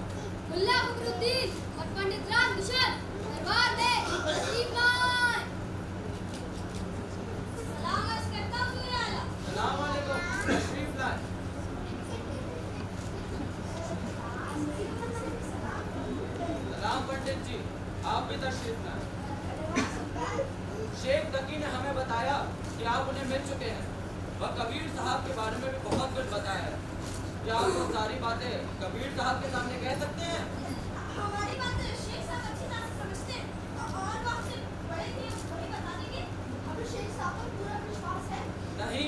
Speaker 3: मुल्ला फखरुद्दीन और पंडित रामकिशन दरबार में तशरीफ लाएं। सलाम अर्ज करता हूँ हुजूर आला।
Speaker 7: सलाम वालेकुम, तशरीफ लाएं। सलाम पंडित जी, आप भी तशरीफ लाएं। शेख तकी ने हमें बताया कि आप उन्हें मिल चुके हैं। वह कबीर साहब के बारे में भी बहुत कुछ बताया है। क्या आप वो सारी बातें कबीर साहब के सामने कह सकते हैं?
Speaker 3: हमारी बात शेख साहब अच्छी तरह से समझते हैं और वो आपसे बड़े थे वही बता देंगे।
Speaker 1: हमें शेख साहब पर पूरा विश्वास है।
Speaker 7: नहीं,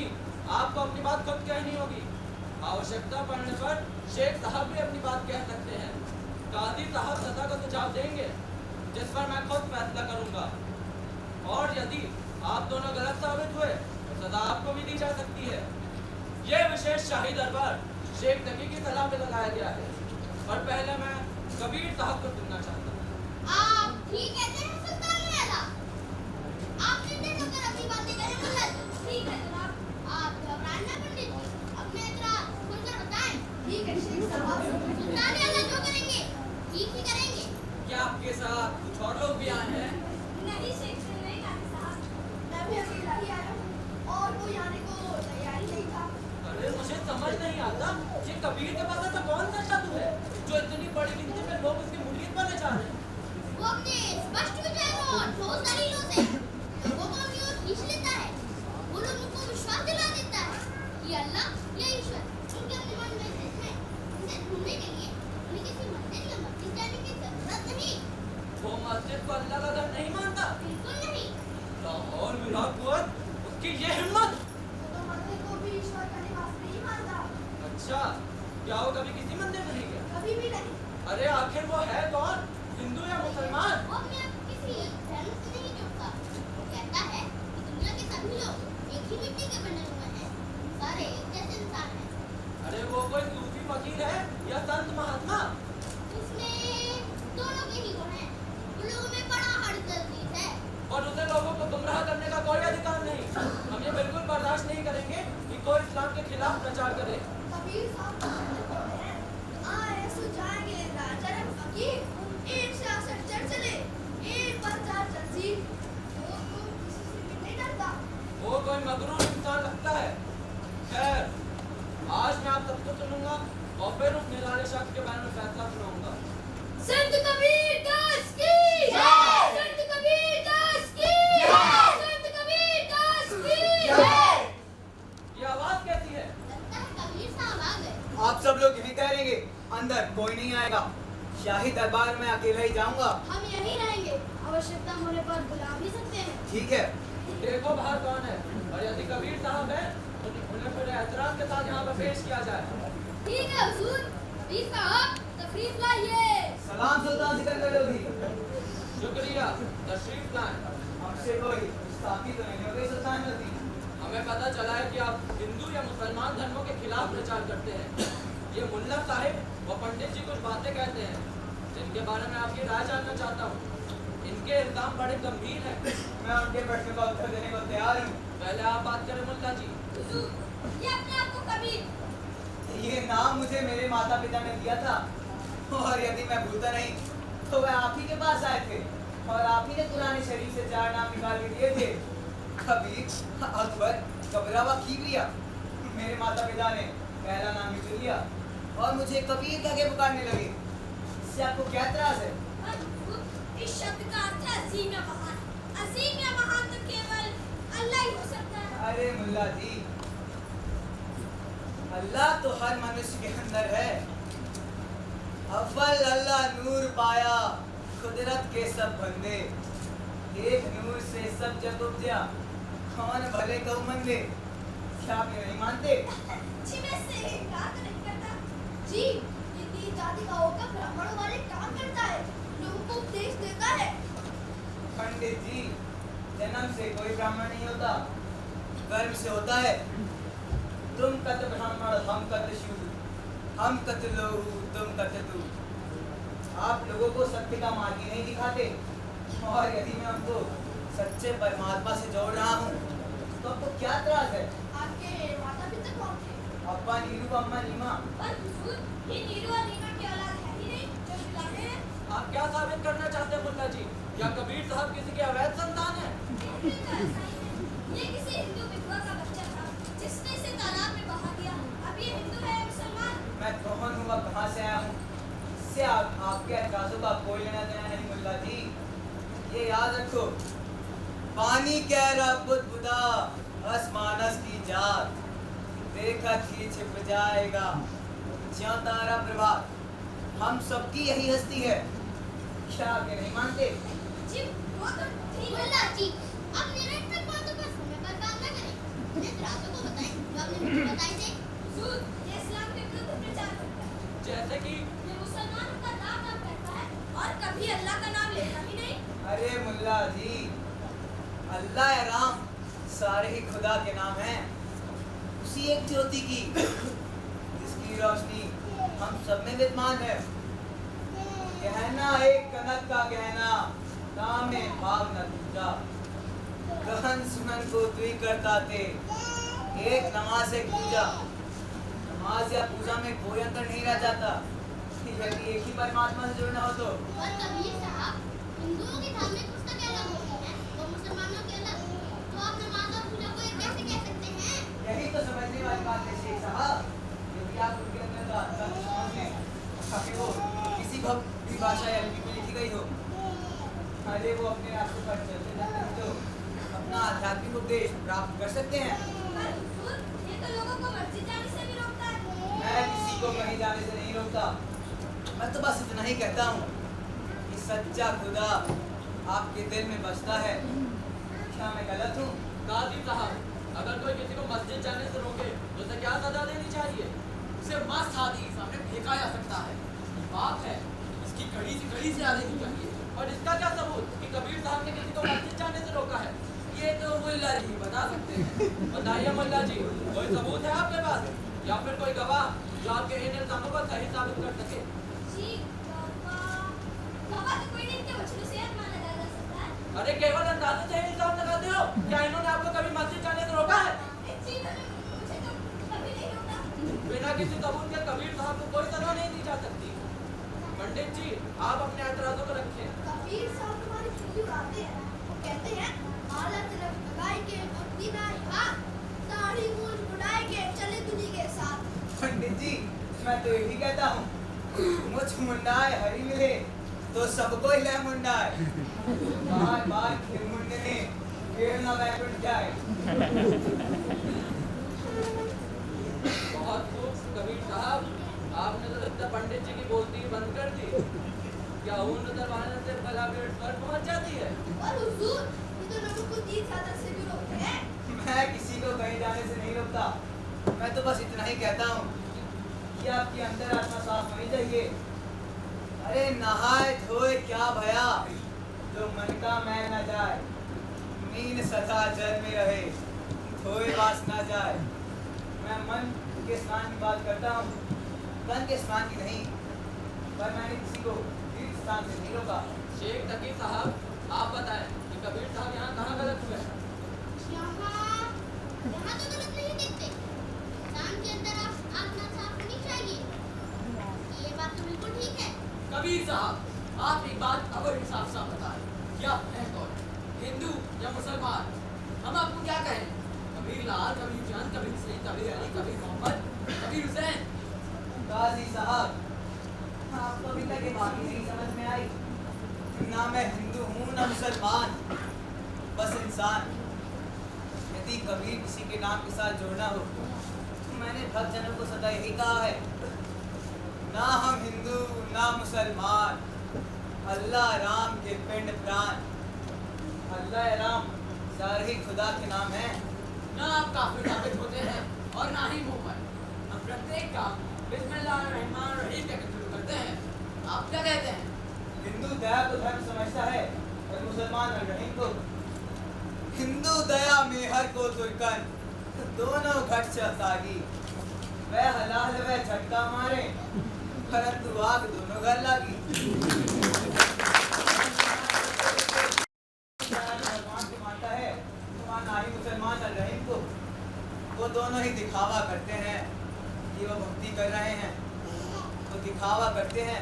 Speaker 7: आपको अपनी बात खुद कहनी होगी। आवश्यकता पड़ने पर शेख साहब भी अपनी बात कह सकते हैं। काजी साहब सजा का सुझाव देंगे जिस पर मैं खुद फैसला करूंगा। और यदि आप दोनों गलत साबित हुए तो सजा आपको भी दी जा सकती है। यह विशेष शाही दरबार शेख तकी की सलाह में लगाया गया है। और पहले मैं कबीर साहब को सुनना चाहता हूँ।
Speaker 5: आप ठीक कहते हैं सुल्तान मियां। आप निर्णय होकर अपनी बातें करें मुल्ला जी।
Speaker 3: ठीक है जनाब।
Speaker 5: आप घबराएं ना पंडित जी, अपने एतराज खुलकर बताएं।
Speaker 1: ठीक है शेख साहब।
Speaker 5: सुल्तान मियां जो करेंगे ठीक ही करेंगे।
Speaker 7: क्या आपके साथ कुछ और लोग भी आए हैं?
Speaker 3: नहीं शेख से नहीं काजी साहब।
Speaker 1: मैं भी अकेला ही आया हूँ और कोई आने को तैयार ही नहीं था।
Speaker 7: अरे मुझे समझ नहीं आता ये कबीर के पास ऐसा कौन सा जादू है जो इतनी बड़ी गिनती में लोग उसके मुरीद बनने चाह रहे हैं।
Speaker 5: वो अपने स्पष्ट विचारों और ठोस दलीलों से लोगों को अपनी ओर खींच लेता है। वो लोगों को विश्वास दिला देता है कि अल्लाह या ईश्वर उनके अपने मन में स्थित है। उसे ढूंढने के लिए उन्हें किसी मंदिर या मस्जिद जाने की जरूरत नहीं।
Speaker 7: वो मस्जिद को अल्लाह का घर नहीं मानता।
Speaker 5: बिल्कुल नहीं।
Speaker 7: लाहौर मिलाकुत उसकी ये हिम्मत।
Speaker 1: तो मंदिर को भी ईश्वर का निवास नहीं मानता।
Speaker 7: अच्छा, क्या वो कभी किसी मंदिर नहीं गया?
Speaker 1: कभी भी नहीं।
Speaker 7: अरे आखिर वो है कौन, हिंदू या मुसलमान?
Speaker 5: वो अपने आप को किसी धर्म से नहीं जोड़ता। वो कहता है कि दुनिया के सभी लोग एक ही मिट्टी के बने हुए हैं। सारे एक जैसे इंसान हैं।
Speaker 7: अरे वो कोई सूफी फकीर है या संत महात्मा?
Speaker 5: उसमें दोनों के ही गुण हैं। वो लोगों में बड़ा हरदर्दी है।
Speaker 7: और उसे लोगों को गुमराह करने का कोई अधिकार नहीं। हम ये बिल्कुल बर्दाश्त नहीं करेंगे कि कोई इस्लाम के खिलाफ प्रचार करे।
Speaker 1: कबीर साहब तो कहते हैं, आए सो जाएंगे राजा रब फकीर। एक सियासत चढ़ चले, एक प्रचार तंजीम। वो तो किसी से भी नहीं डरता।
Speaker 7: वो कोई मगरूर इंसान लगता है। खैर, आज मैं आप सबको सुनूंगा और फिर उस निराले शख्स के बारे में फैसला सुनाऊंगा।
Speaker 3: संत कबीर दास की जय। संत कबीर दास की जय। संत कबीर दास की जय।
Speaker 7: ये आवाज कैसी है?
Speaker 5: लगता है कबीर साहब आ गए।
Speaker 4: आप सब लोग यहीं ठहरेंगे, अंदर कोई नहीं आएगा। शाही दरबार में अकेला ही जाऊंगा।
Speaker 1: हम यहीं रहेंगे। आवश्यकता होने पर बुला भी सकते हैं।
Speaker 4: ठीक है।
Speaker 7: देखो बाहर कौन है, और यदि कबीर साहब है उन्हें फिर एहतराम के साथ यहाँ पर पेश किया जाए।
Speaker 3: ठीक है हुजूर। कबीर साहब तशरीफ लाइए।
Speaker 4: सलाम सुल्तान सिकंदर लोधी।
Speaker 7: शुक्रिया, तशरीफ लाएं।
Speaker 4: हमसे कोई गुस्ताखी तो नहीं हो गई सुल्तान लोधी?
Speaker 7: हमें पता चला है कि आप हिंदू या मुसलमान धर्मों के खिलाफ प्रचार करते हैं। ये मुल्ला साहिब व पंडित जी कुछ बातें कहते हैं जिनके बारे में आपकी राय जानना चाहता हूँ। इनके इल्जाम बड़े गंभीर हैं।
Speaker 4: मैं उनके प्रश्न का उत्तर देने को तैयार हूँ।
Speaker 7: पहले आप बात करें मुल्ला जी।
Speaker 3: हुजूर, ये अपने आप को कबीर।
Speaker 4: ये नाम मुझे मेरे माता पिता ने दिया था, और यदि मैं भूलता नहीं तो वह आप ही के पास आए थे और आप ही ने पुराने शरीफ से 4 नाम निकाल के दिए थे। कबीर, अकबर, कबरा व खीबरिया। मेरे माता पिता ने पहला नाम ही चुन लिया और मुझे कबीर कह पुकारने लगे। इससे आपको क्या एतराज है?
Speaker 3: इस शब्द का अर्थ है अजीम या महान। अजीम या महान तो केवल अल्लाह ही हो सकता है।
Speaker 4: अरे मुल्ला जी, अल्लाह तो हर मनुष्य के अंदर है। अव्वल अल्लाह नूर पाया, कुदरत के सब बंदे। एक नूर से सब जग उपजा, कौन भले कौ मंदे। क्या आप ये नहीं मानते?
Speaker 1: जी मैं इससे इनकार तो नहीं करता। जी, इतनी जाति का होकर ब्राह्मणों वाले
Speaker 4: से कोई ब्राह्मण नहीं होता, कर्म से होता है। तुम कत ब्राह्मण हम कत शूद्र, हम कत लोहू तुम कत तू। आप लोगों को सत्य का मार्ग ही नहीं दिखाते, और यदि मैं हमको सच्चे परमात्मा से जोड़ रहा हूँ तो आपको क्या त्रास है?
Speaker 1: आपके माता पिता कौन थे?
Speaker 4: अब्बा नीरू अम्मा नीमा।
Speaker 1: पर हुजूर, ये नीरू और नीमा की औलाद है ही नहीं जो मिलाते हैं।
Speaker 9: आप क्या साबित करना चाहते हैं मुल्ला जी? क्या कबीर साहब किसी के अवैध संतान है?
Speaker 1: बिल्कुल तो ऐसा ही है। ये किसी हिंदू विधवा का बच्चा था जिसने इसे तालाब में बहा दिया। अब ये हिंदू है या मुसलमान?
Speaker 4: मैं कौन हूँ, कहाँ से आया हूँ, इससे आपके एतराज़ों का कोई लेना देना नहीं मुल्ला जी। ये याद रखो, पानी कह रहा बुद्ध बुदा असमानस की जात, देखा ही छिप जाएगा ज्यों तारा प्रभात। हम सबकी यही हस्ती है, क्या के नहीं मानते?
Speaker 1: जी वो तो ठीक है।
Speaker 5: मुल्ला जी, आप निरर्थक बातों पर समय बर्बाद न करें। अपने इतराज़ों को बताएं जो आपने मुझे बताए थे।
Speaker 1: हुजूर, ये इस्लाम के विरुद्ध प्रचार करता है।
Speaker 9: जैसे कि
Speaker 1: ये मुसलमानों का नाम करता है और कभी अल्लाह का नाम लेता ही नहीं।
Speaker 4: अरे मुल्ला जी, अल्लाह राम सारे ही खुदा के नाम हैं, उसी एक ज्योति की जिसकी रोशनी हम सब में विद्यमान है। कहना एक कनक का कहना, नामे भाव न दूजा। गहन सुनन को तुई करता थे, एक नमाज एक पूजा। नमाज या पूजा में कोई अंतर नहीं रह जाता, यदि एक ही परमात्मा से जुड़ना हो तो।
Speaker 5: और कबीर साहब, हिंदुओं की धार्मिक पुस्तकें अलग होती हैं और मुसलमानों की अलग। तो आप नमाज और पूजा को एक कैसे कह सकते हैं?
Speaker 4: यही तो समझने वाली बात है शेख साहब। यदि आप उनके अंदर का अर्थ समझ लें, ताकि वो किसी भक्त की भाषा या लिपि में लिखी गई हो, अरे वो अपने रास्ते पर चलते जाते तो अपना आध्यात्मिक उपदेश प्राप्त कर सकते हैं।
Speaker 1: पर हुजूर, ये तो लोगों को मस्जिद जाने से भी रोकता है।
Speaker 4: मैं किसी को कहीं जाने से नहीं रोकता, मैं तो बस इतना ही कहता हूँ कि सच्चा खुदा आपके दिल में बसता है। क्या मैं गलत हूँ?
Speaker 9: काजी साहब, अगर कोई किसी को मस्जिद जाने से रोके तो उसे क्या सजा देनी चाहिए? उसे मस्त हाथी के सामने फेंका जा सकता है। बात है, इसकी कड़ी से कड़ी सजा देनी चाहिए। और इसका क्या सबूत कि कबीर साहब ने किसी को मस्जिद जाने से रोका है?
Speaker 7: ये तो मुल्ला जी बता सकते हैं।
Speaker 9: बताइए मुल्ला जी, कोई सबूत है आपके पास या फिर कोई गवाह जो आपके इन इल्जामों को सही साबित कर सके?
Speaker 1: जी गवाह तो कोई नहीं, इनके वचनों से यह माना जा सकता है।
Speaker 9: अरे केवल अंदाजे से इल्जाम लगाते हो? क्या इन्होंने आपको कभी मस्जिद जाने से रोका है?
Speaker 1: जी मुझे तो कभी नहीं रोका।
Speaker 9: बिना किसी सबूत के कबीर साहब को कोई सजा नहीं दी जा सकती। पंडित जी, आप अपने एतराजों को रखें।
Speaker 1: कबीर साहब तुम्हारी चुगली उड़ाते हैं। वो कहते हैं माला तिलक लगाए के भक्ति ना हाथ, दाढ़ी मूछ मुड़ाए के चले तुझी के साथ।
Speaker 4: पंडित जी, मैं तो यही कहता हूँ, मुझ मुंडाए हरी मिले तो सबको हिले मुंडाए। बार बार फिर मुंडने फिर न बैकुंठ जाए।
Speaker 9: बहुत खूब कबीर साहब, आपने तो लगता पंडित जी की बोलती बंद कर दी। क्या ऊन दरवाजे से भला पेट पर पहुंच जाती है?
Speaker 1: और हुजूर, ये तो लोगों को तीर्थ यात्रा से भी रोकते हैं।
Speaker 4: मैं किसी को कहीं जाने से नहीं रोकता, मैं तो बस इतना ही कहता हूँ कि आपकी अंतरात्मा साफ होनी चाहिए। अरे नहाए धोए क्या भया, जो मन का मैल न जाए। मीन सदा जल में रहे, धोए वास न जाए। मैं मन के स्नान की बात करता हूँ, तन के स्नान की नहीं। पर मैंने किसी को तीर्थ स्थान से नहीं रोका।
Speaker 9: शेख तकी साहब, आप बताएं कि कबीर साहब यहाँ कहाँ गलत हुए?
Speaker 5: यहाँ तो गलत नहीं देखते। इंसान के अंदर आप आत्मा साफ होनी चाहिए। ये बात तो बिल्कुल ठीक है।
Speaker 9: कबीर साहब, आप एक बात अगर साफ साफ बताएं कि आप हैं कौन, हिंदू या मुसलमान? हम आपको क्या कहें? कबीर लाल, कबीर चांद, कबीर सिंह, कबीर अली, कबीर मोहम्मद, कबीर हुसैन?
Speaker 4: काजी साहब, आपको अभी तक ये बात ही नहीं समझ में आई। ना मैं हिंदू हूँ ना मुसलमान, बस इंसान। यदि कबीर किसी के नाम के साथ जोड़ना हो तो मैंने भक्त जनों को सदा यही कहा है, ना हम हिंदू ना मुसलमान, अल्लाह राम के पिंड प्राण। अल्लाह राम सारे ही खुदा के नाम है।
Speaker 9: ना आप काफिर साबित होते हैं और ना ही मोहम्मद। हम प्रत्येक काम बिस्मिल्लाहिर्रहमानिर्रहीम कहकर शुरू करते हैं। आप क्या कहते हैं?
Speaker 4: हिंदू दया को धर्म समझता है और मुसलमान रहीम को। हिंदू दया मेहर को तुरकन दोनों घट चतागी। वह हलाल वह झटका मारे परंतु आग दोनों घर लागी। भगवान को मानता है तो ना ही मुसलमान न रहीम को। वो दोनों ही दिखावा करते हैं कि वो भक्ति कर रहे हैं, वो दिखावा करते हैं,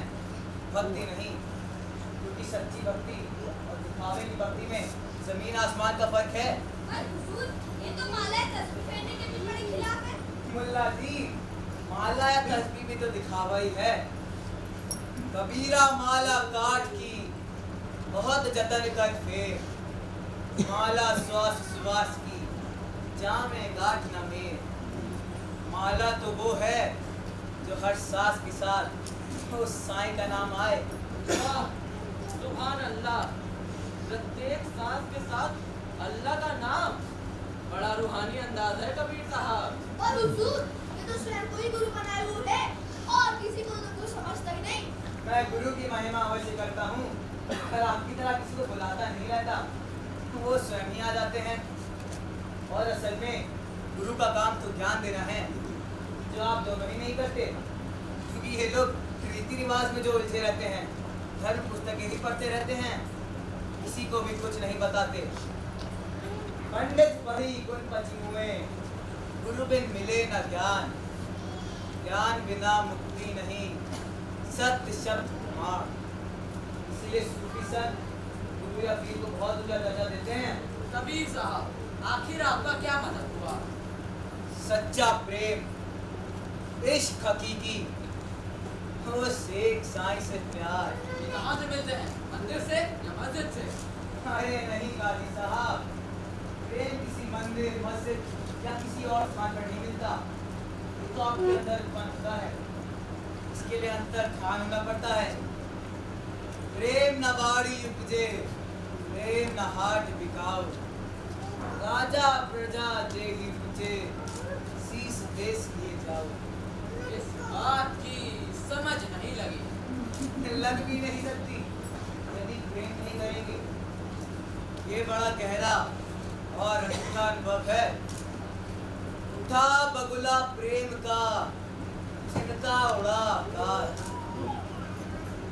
Speaker 4: भक्ति नहीं। क्योंकि सच्ची भक्ति और दिखावे की भक्ति में जमीन आसमान का फर्क है।
Speaker 3: पर हुजूर, ये तो माला या तस्बीह पहनने के भी बड़े खिलाफ है।
Speaker 4: मुल्ला जी, माला या तस्बीह भी तो दिखावा ही है। कबीरा माला काट की बहुत जतन कर फेर, माला श्वास श्वास की जामे गांठ न मेर। माला तो वो है जो हर सांस के साथ उस साईं का नाम आए।
Speaker 9: वाह, सुभान अल्लाह। प्रत्येक सांस के साथ अल्लाह का नाम, बड़ा रूहानी अंदाज है कबीर साहब।
Speaker 1: और हुजूर, ये तो स्वयं को ही गुरु बनाए हुए है और किसी को तो कुछ समझता ही नहीं।
Speaker 4: मैं गुरु की महिमा अवश्य करता हूँ, पर आपकी तरह किसी को बुलाता नहीं रहता, तो वो स्वयं ही आ जाते हैं। और असल में गुरु का काम तो ज्ञान देना है, जो आप दोनों ही नहीं करते। क्योंकि ये लोग रीति रिवाज में जो उलझे रहते हैं, धर्म पुस्तकें ही पढ़ते रहते हैं, किसी को भी कुछ नहीं बताते। पंडित पढ़ी गुण पची हुए, गुरु बिन मिले न ज्ञान, ज्ञान बिना मुक्ति नहीं, सत्य शब्द प्रमाण। इसलिए सूफी संत गुरु या पीर को बहुत ऊंचा दर्जा देते हैं।
Speaker 9: कबीर साहब, आखिर आपका क्या मतलब हुआ?
Speaker 4: सच्चा प्रेम, इश्क हकीकी, वो शेख साईं से प्यार।
Speaker 9: ये कहाँ से मिलते हैं, मंदिर से या मस्जिद से?
Speaker 4: अरे नहीं गाजी साहब, प्रेम किसी मंदिर मस्जिद या किसी और स्थान पर नहीं मिलता। ये तो आपके अंदर उत्पन्न होता है, इसके लिए अंतर ध्यान होना पड़ता है। प्रेम न बाड़ी उपजे, प्रेम न हाट बिकाओ, राजा प्रजा जे ही पूछे, शीस देश लिए जाओ।
Speaker 9: इस बात की समझ नहीं लगी।
Speaker 4: लग भी नहीं सकती यदि प्रेम नहीं करेंगे। ये बड़ा गहरा और अनूठा अनुभव है। उठा बगुला प्रेम का, जिनका उड़ा आकाश,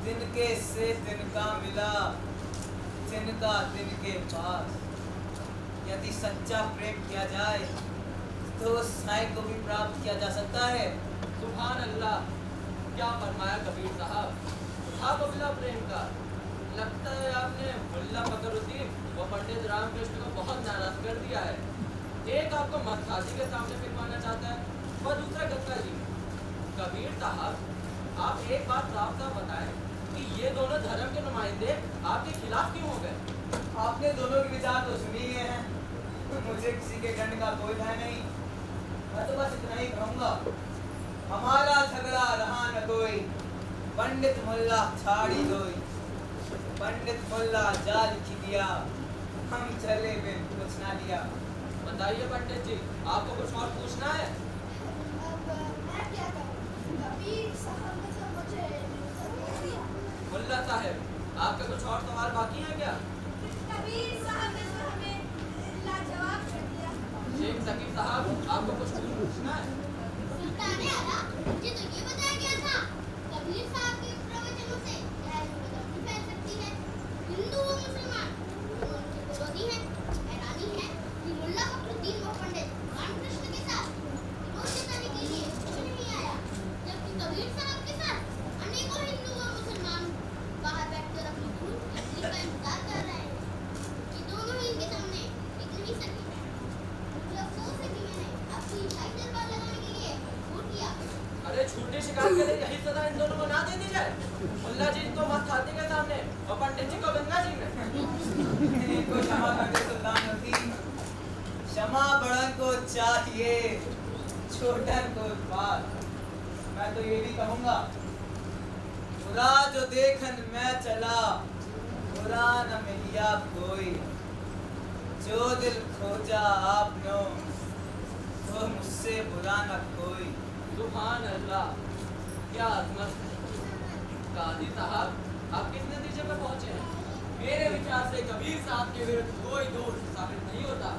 Speaker 4: तिनके से तिनका मिला, तिनका तिनके पास। यदि सच्चा प्रेम किया जाए तो उस साईं को भी प्राप्त किया जा सकता है।
Speaker 9: सुभान अल्लाह, क्या फरमाया कबीर साहब। उठा बगुला प्रेम का। लगता है आपने मुल्ला फकरुद्दीन व पंडित रामकृष्ण को बहुत नाराज कर दिया है। एक आपको मस्ताजी के सामने फिरवाना चाहता है और दूसरा गद्दा जी। कबीर साहब, आप एक बात साफ साफ बताएं कि ये दोनों धर्म के नुमाइंदे आपके खिलाफ क्यों हो गए?
Speaker 4: आपने दोनों के विचार तो सुनी ही हैं। मुझे किसी के दंड का कोई भय नहीं। मैं तो बस इतना ही कहूँगा, हमारा झगड़ा रहा न कोई, पंडित मुल्ला छाड़ी दोई। पंडित मुल्ला जाल की दिया, हम चले बिन कुछ ना लिया।
Speaker 9: बताइए पंडित जी, आपको कुछ और पूछना है?
Speaker 1: अब मैं क्या करूं? कबीर साहब ने तो मुझे पूछ दिया।
Speaker 9: मुल्ला साहब, आपके कुछ और सवाल बाकी हैं क्या?
Speaker 3: कबीर साहब ने तो हमें लाजवाब कर दिया।
Speaker 9: शेख सकीब साहब, आपको कुछ पूछना है?
Speaker 5: सुल्ताने आला, मुझे तो ये बताया गया था कबीर साहब के प्रवचनों से गैर मुकदम फैल सकती है। हिंदू व मुसलमान दोनों उनके विरोधी हैं। हैरानी है कि मुल्ला फखरुद्दीन व पंडित रामकृष्ण के साथ विरोध जताने के लिए कोई नहीं आया, जबकि कबीर साहब के साथ अनेकों हिंदू व मुसलमान बाहर बैठकर अपनी गुरु की का इंतजार कर रहे हैं कि दोनों ही इनके सामने टिक नहीं सके। मुझे अफसोस है कि मैंने आपको ईसाई दरबार लगाने के लिए मजबूर किया।
Speaker 9: अरे झूठी शिकायत के लिए यही सजा इन दोनों को ना दे दी जाए। मुल्ला जी को मस्त हाथी के सामने और पंडित जी को गंगा जी में।
Speaker 4: इनको क्षमा कर दे सुल्तान हकीम, क्षमा बड़न को चाहिए, छोटन को बात। मैं तो ये भी कहूँगा, बुरा जो देखन मैं चला, बुरा न मिलिया कोई। जो दिल खोजा आपनो, तो मुझसे बुरा न कोई।
Speaker 9: सुभान अल्लाह, क्या अजमत है। काजी साहब, आप किस नतीजे पर पहुंचे हैं? मेरे विचार ख्याल से कबीर साहब के विरुद्ध कोई दोष साबित नहीं होता।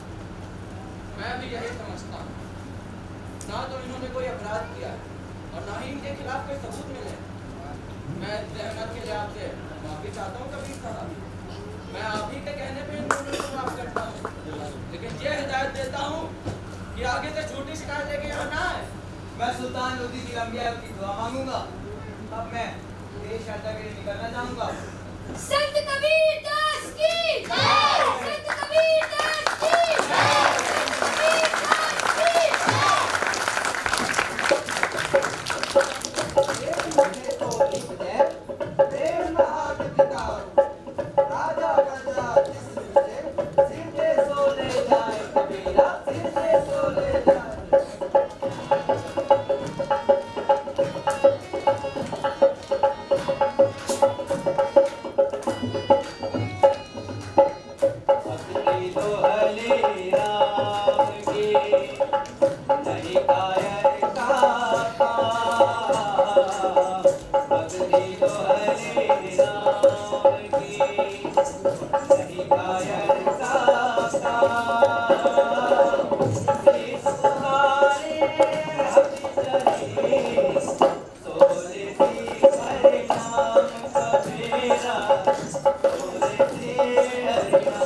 Speaker 9: मैं भी यही समझता हूँ। ना तो इन्होंने कोई अपराध किया और ना ही इनके खिलाफ कोई सबूत मिले। मैं जहमत के लिहाज से माफी चाहता हूँ कबीर साहब। मैं आप ही के कहने पे इन दोनों को माफ करता हूँ, लेकिन ये हिदायत देता हूँ कि आगे से झूठी शिकायत लेके यहाँ ना आए।
Speaker 4: मैं सुल्तान लोधी की लंबी आयु की दुआ मांगूंगा। अब मैं देश यात्रा के लिए निकलना चाहूंगा।
Speaker 3: संत कबीर दास की जय! संत कबीर दास की जय! संत कबीर दास की जय!
Speaker 8: मुझे तो लिख दे, प्रेम हाथ दिखाओ, राजा प्रजा जिस मुझे, सिर पे सो ले जाए कबीरा, सिर पे सो ले जाए।
Speaker 6: भक्ति दोहले राम की नहीं कायर काका। भक्ति दोहले राम की नहीं कायर काका। इस तुम्हारे हरि चले सोले सी परिणाम कबीरा, सोले सी हरिनाम।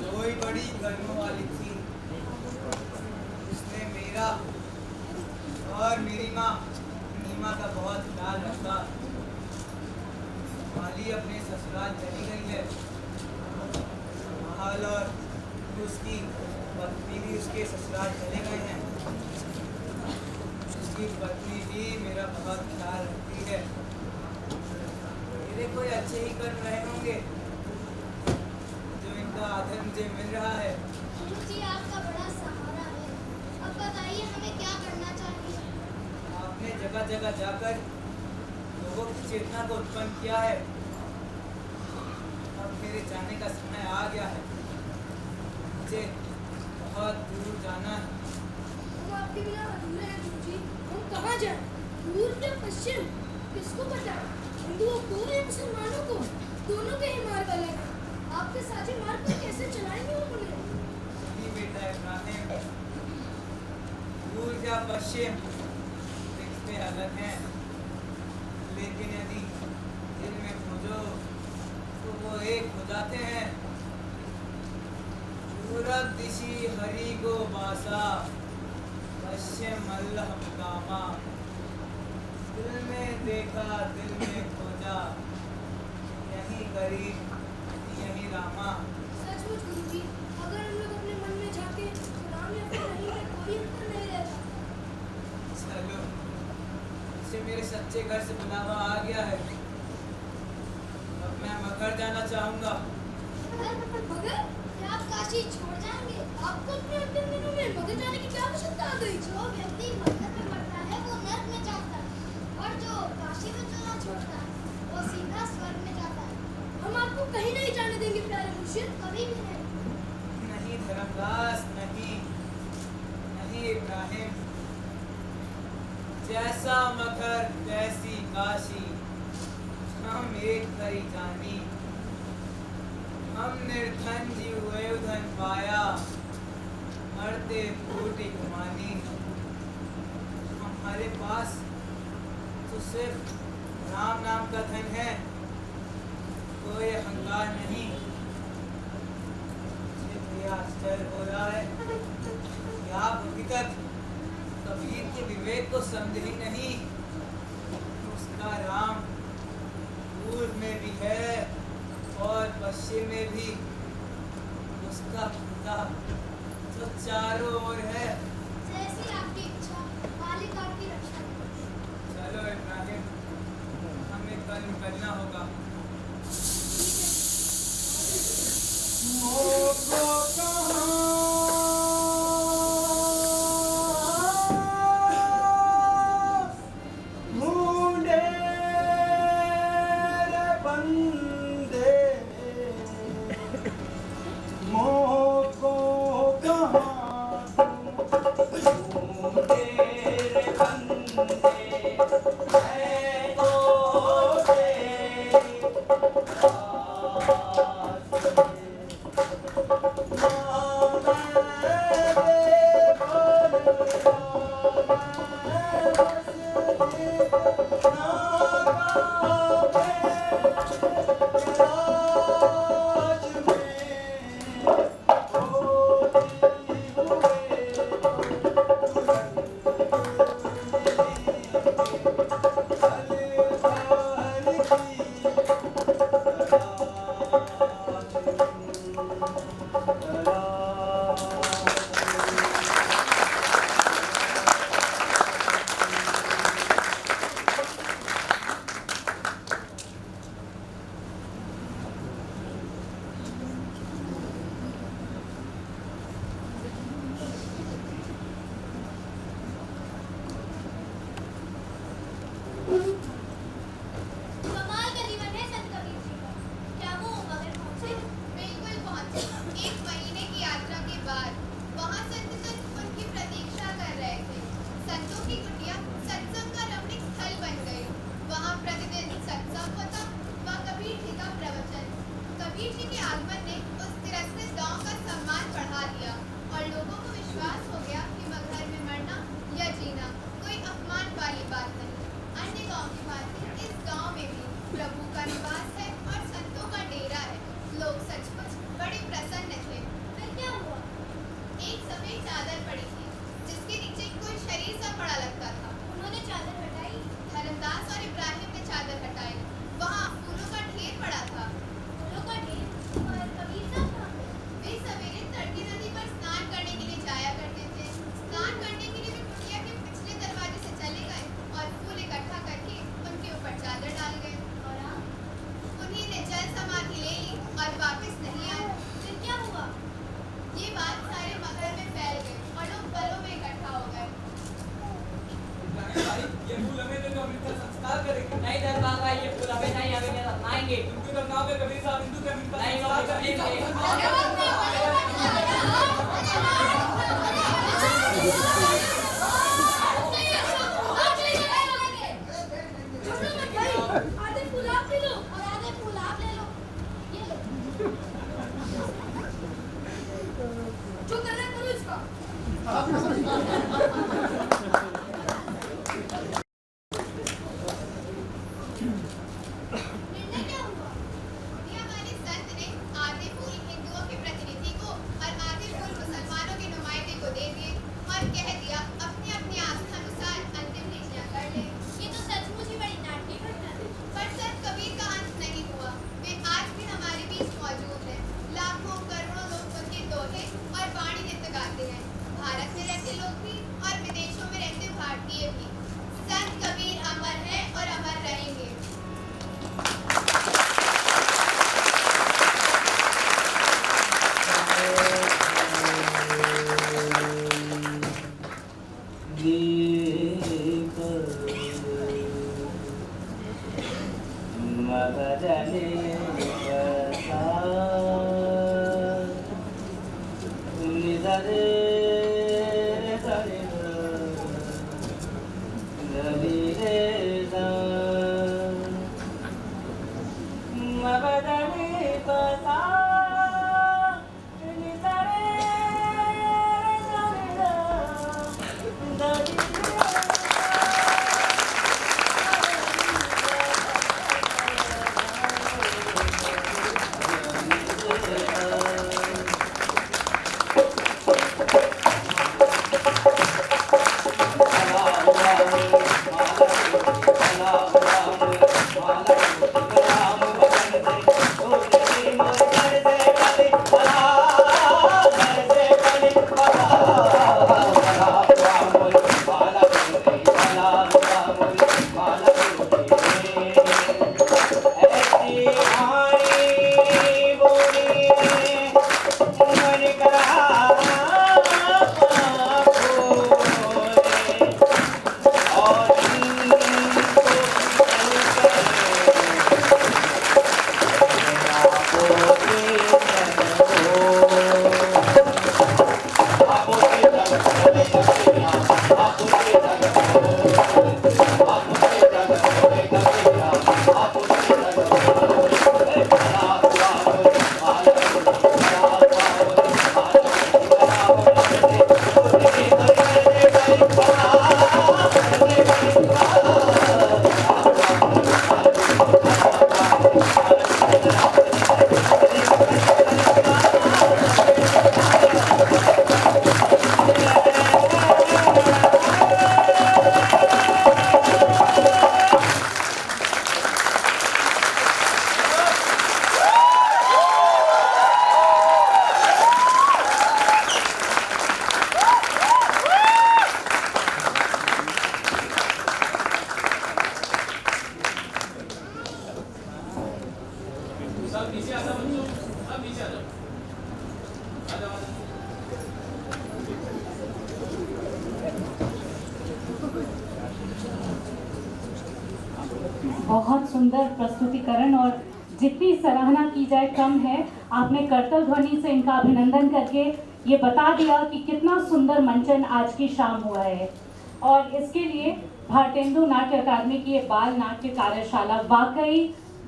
Speaker 4: कोई बड़ी कर्मों वाली थी, उसने मेरा और मेरी माँ नीमा का बहुत ख्याल रखा। माली अपने ससुराल चली गई है। महल और उसकी पत्नी भी उसके ससुराल चले गए हैं। उसकी पत्नी भी मेरा बहुत ख्याल रखती है। मेरे कोई अच्छे ही कर्म रहे होंगे जो इनका आदर मुझे मिल रहा है।
Speaker 5: गुरु जी आपका बड़ा सहारा है। अब बताइए हमें क्या करना चाहिए?
Speaker 4: आपने जगह जगह जाकर लोगों की चेतना को उत्पन्न किया है। अब मेरे जाने का समय आ गया है। मुझे बहुत दूर जाना है।
Speaker 1: हम आपके बिना अधूरे हैं गुरुजी। हम कहाँ जाएं? पूर्व या पश्चिम? किसको पता? हिंदुओं को या मुसलमानों को? दोनों के ही मार्ग अलग है। आपके साझे मार्ग पर कैसे चलाएंगे उन्हें?
Speaker 4: जी बेटा इब्राहिम, पूर्व या पश्चिम रिश्ते अलग हैं, लेकिन यदि दिल में खोजो तो वो एक हो जाते हैं। पूरब दिशी हरि को बासा, पश्चिम अल्लाह मुकामा। दिल में देखा दिल में खोजा, यही करीब यही रामा।
Speaker 1: सचमुच गुरुजी, अगर हम लोग अपने मन में झांके तो राम या फिर नहीं में कोई अंतर नहीं रहता।
Speaker 4: चलो, इसे मेरे सच्चे घर से बुलावा आ गया है। अब मैं मगर जाना चाहूंगा।
Speaker 1: मगर क्या आप काशी छोड़ जाएंगे? आपको अपने अंतिम दिनों में मगर जाने की क्या आवश्यकता आ गई?
Speaker 5: जो व्यक्ति मक्का में मरता है वो नर्क में जाता है और जो काशी में चलना छोड़ता है वो सीधा स्वर्ग में जाता है।
Speaker 1: हम आपको कहीं नहीं जाने देंगे प्यारे मुर्शिद।
Speaker 5: कभी भी नहीं।
Speaker 4: नहीं धर्मदास, नहीं नहीं इब्राहिम। जैसा मगर तैसी काशी, हम एक करी जानी। हम निर्धन जी हुए धन पाया, मरते फूटी गुमानी। हमारे पास तो सिर्फ राम नाम का धन है, कोई अहंकार नहीं। मुझे तो यह आश्चर्य हो रहा है कि आप अभी तक कबीर के विवेक को समझे ही नहीं। उसका राम पूर्व में भी है और पश्चिम में भी। उसका खुदा तो चारों ओर है।
Speaker 5: जैसी आपकी इच्छा, मालिक आपकी रक्षा करे।
Speaker 4: चलो इब्राहिम, हमें कल निकलना होगा।
Speaker 8: ढूंढे रे बंदे
Speaker 3: कबीर जी के आगमन ने उस तिरस्कृत गांव का सम्मान बढ़ा दिया और लोगों को विश्वास हो गया कि मगहर में मरना या जीना कोई अपमान वाली बात नहीं। अन्य गांव की भांति इस गांव में भी प्रभु का निवास है और संतों का डेरा है। लोग सचमुच बड़े प्रसन्न थे। फिर क्या हुआ? एक सफेद चादर पड़ी थी जिसके नीचे कोई शरीर सा पड़ा लगता था। उन्होंने चादर हटाई। धर्मदास और इब्राहिम ने चादर हटाई। वहाँ फूलों का ढेर पड़ा था। फूलों का ढेर? और कबीर साहब कहाँ थे? वे सवेरे तड़की नदी पर स्नान करने के लिए जाया करते थे। स्नान करने के लिए वे कुटिया के पिछले दरवाजे से चले गए और फूल इकट्ठा करके उनके ऊपर चादर डाल गए। और आप? उन्हीं ने जल समाधि ले ली और वापस नहीं आए। फिर क्या हुआ? ये बात सारे मगहर में फैल गई और लोग बलों में इकट्ठा हो गए।
Speaker 9: भाई, ये फूल हमें तो हम इनका संस्कार करेंगे।
Speaker 7: नहीं दरबार भाई, ये फूल हमें नहीं, हमें क्या अपनाएंगे।
Speaker 9: हिंदू धर्म के कबीर साहब हिंदू धर्म का
Speaker 7: नहीं,
Speaker 9: संस्कार
Speaker 7: वो कबीर
Speaker 9: करेंगे।
Speaker 1: आधे फूल आप ले लो और आधे फूल आप ले लो। ये लो। जो कर रहे हैं करो इसका।
Speaker 3: निर्णय क्या हुआ? दुनिया वाले संत ने आधे फूल हिंदुओं के प्रतिनिधि को और आधे फूल मुसलमानों के नुमाइंदे को दे दिए और कह दिया अपनी अपनी आस्था अनुसार अंतिम नीतियां कर ले। ये तो सचमुच ही बड़ी नाटकीय घटना थी। पर संत कबीर का अंत नहीं हुआ। वे आज भी हमारे बीच मौजूद हैं। लाखों करोड़ों लोग उनके दोहे और वाणी नृत्य गाते हैं। भारत में रहते लोग भी और विदेशों में रहते भारतीय भी। संत कबीर अमर है और अमर रहेंगे।
Speaker 2: बहुत सुंदर प्रस्तुतिकरण और जितनी सराहना की जाए कम है। आपने करतल ध्वनि से इनका अभिनंदन करके ये बता दिया कि कितना सुंदर मंचन आज की शाम हुआ है। और इसके लिए भारतेंदु नाट्य अकादमी की ये बाल नाट्य कार्यशाला वाकई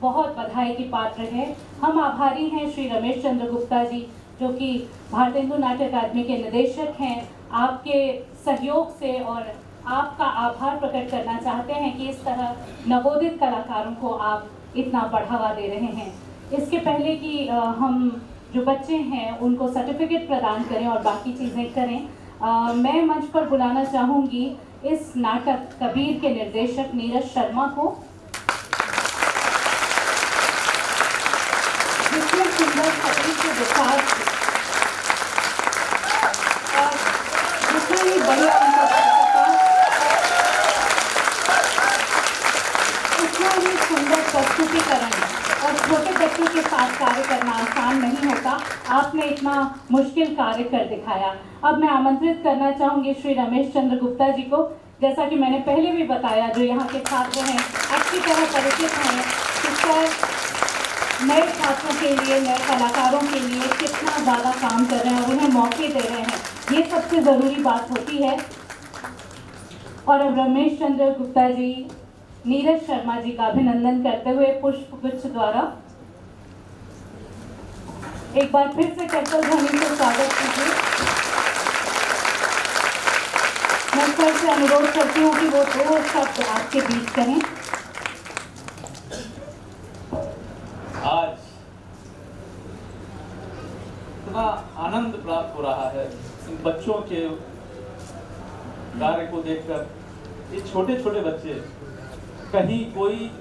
Speaker 2: बहुत बधाई की पात्र है। हम आभारी हैं श्री रमेश चंद्र गुप्ता जी, जो कि भारतीय हिंदू नाट्य अकादमी के निदेशक हैं। आपके सहयोग से और आपका आभार प्रकट करना चाहते हैं कि इस तरह नवोदित कलाकारों को आप इतना बढ़ावा दे रहे हैं। इसके पहले कि हम जो बच्चे हैं उनको सर्टिफिकेट प्रदान करें और बाकी चीज़ें करें, मैं मंच पर बुलाना चाहूँगी इस नाटक कबीर के निर्देशक नीरज शर्मा को, जिसमें सुंदर कबीर के विचार और जितना ही बढ़िया उनका उतना ही सुंदर प्रस्तुतिकरण और छोटे बच्चों के साथ कार्य करना आसान नहीं होता। आपने इतना मुश्किल कार्य कर दिखाया। अब मैं आमंत्रित करना चाहूँगी श्री रमेश चंद्र गुप्ता जी को। जैसा कि मैंने पहले भी बताया, जो यहाँ के छात्र हैं अच्छी तरह परिचित हैं कि सर नए छात्रों के लिए, नए कलाकारों के लिए कितना ज़्यादा काम कर रहे हैं और उन्हें मौके दे रहे हैं। ये सबसे ज़रूरी बात होती है। और अब रमेश चंद्र गुप्ता जी नीरज शर्मा जी का अभिनंदन करते हुए पुष्पगुच्छ द्वारा एक बार फिर से करतल ध्वनि से स्वागत कीजिए। मैं सर से अनुरोध करती हूँ कि वो 2 शब्द आपके बीच कहें।
Speaker 10: आज इतना आनंद प्राप्त हो रहा है इन बच्चों के कार्य को देखकर। ये छोटे छोटे बच्चे, कहीं कोई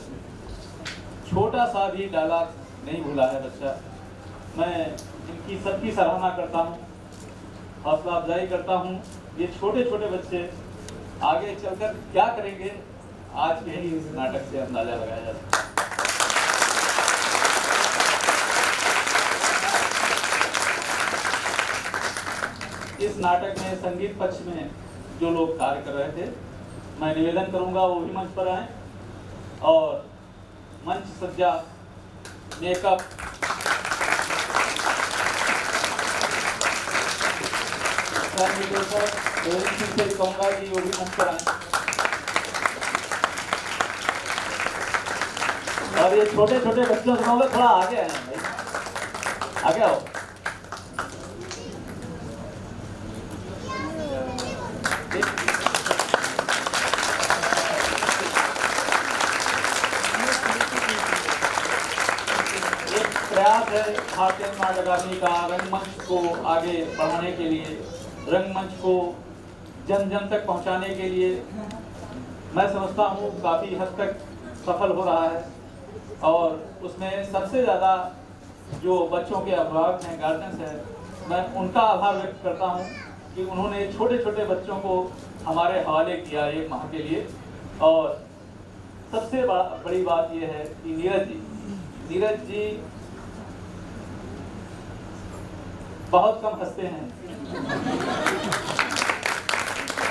Speaker 10: छोटा सा भी डायलॉग नहीं भूला है बच्चा। मैं इनकी सबकी सराहना करता हूँ, हौसला अफजाई करता हूँ। ये छोटे छोटे बच्चे आगे चलकर क्या करेंगे, आज के ही इस नाटक से अंदाजा लगाया जा सकता है। इस नाटक में संगीत पक्ष में जो लोग कार्य कर रहे थे, मैं निवेदन करूंगा वो भी मंच पर आए और मंच सज्जा, मेकअप, से कहूँगा कि वो भी मंच पर आए। और ये छोटे छोटे बच्चों से कहूँगा थोड़ा आगे आए भाई, आगे आओ। प्रयास है भारतीय नाट्य अकादमी का रंगमंच को आगे बढ़ाने के लिए, रंगमंच को जन जन तक पहुंचाने के लिए। मैं समझता हूँ काफ़ी हद तक सफल हो रहा है और उसमें सबसे ज़्यादा जो बच्चों के अभिभावक हैं, गार्जियंस हैं, मैं उनका आभार व्यक्त करता हूँ कि उन्होंने छोटे छोटे बच्चों को हमारे हवाले किया 1 माह के लिए। और सबसे बड़ी बात यह है कि नीरज जी बहुत कम हंसते हैं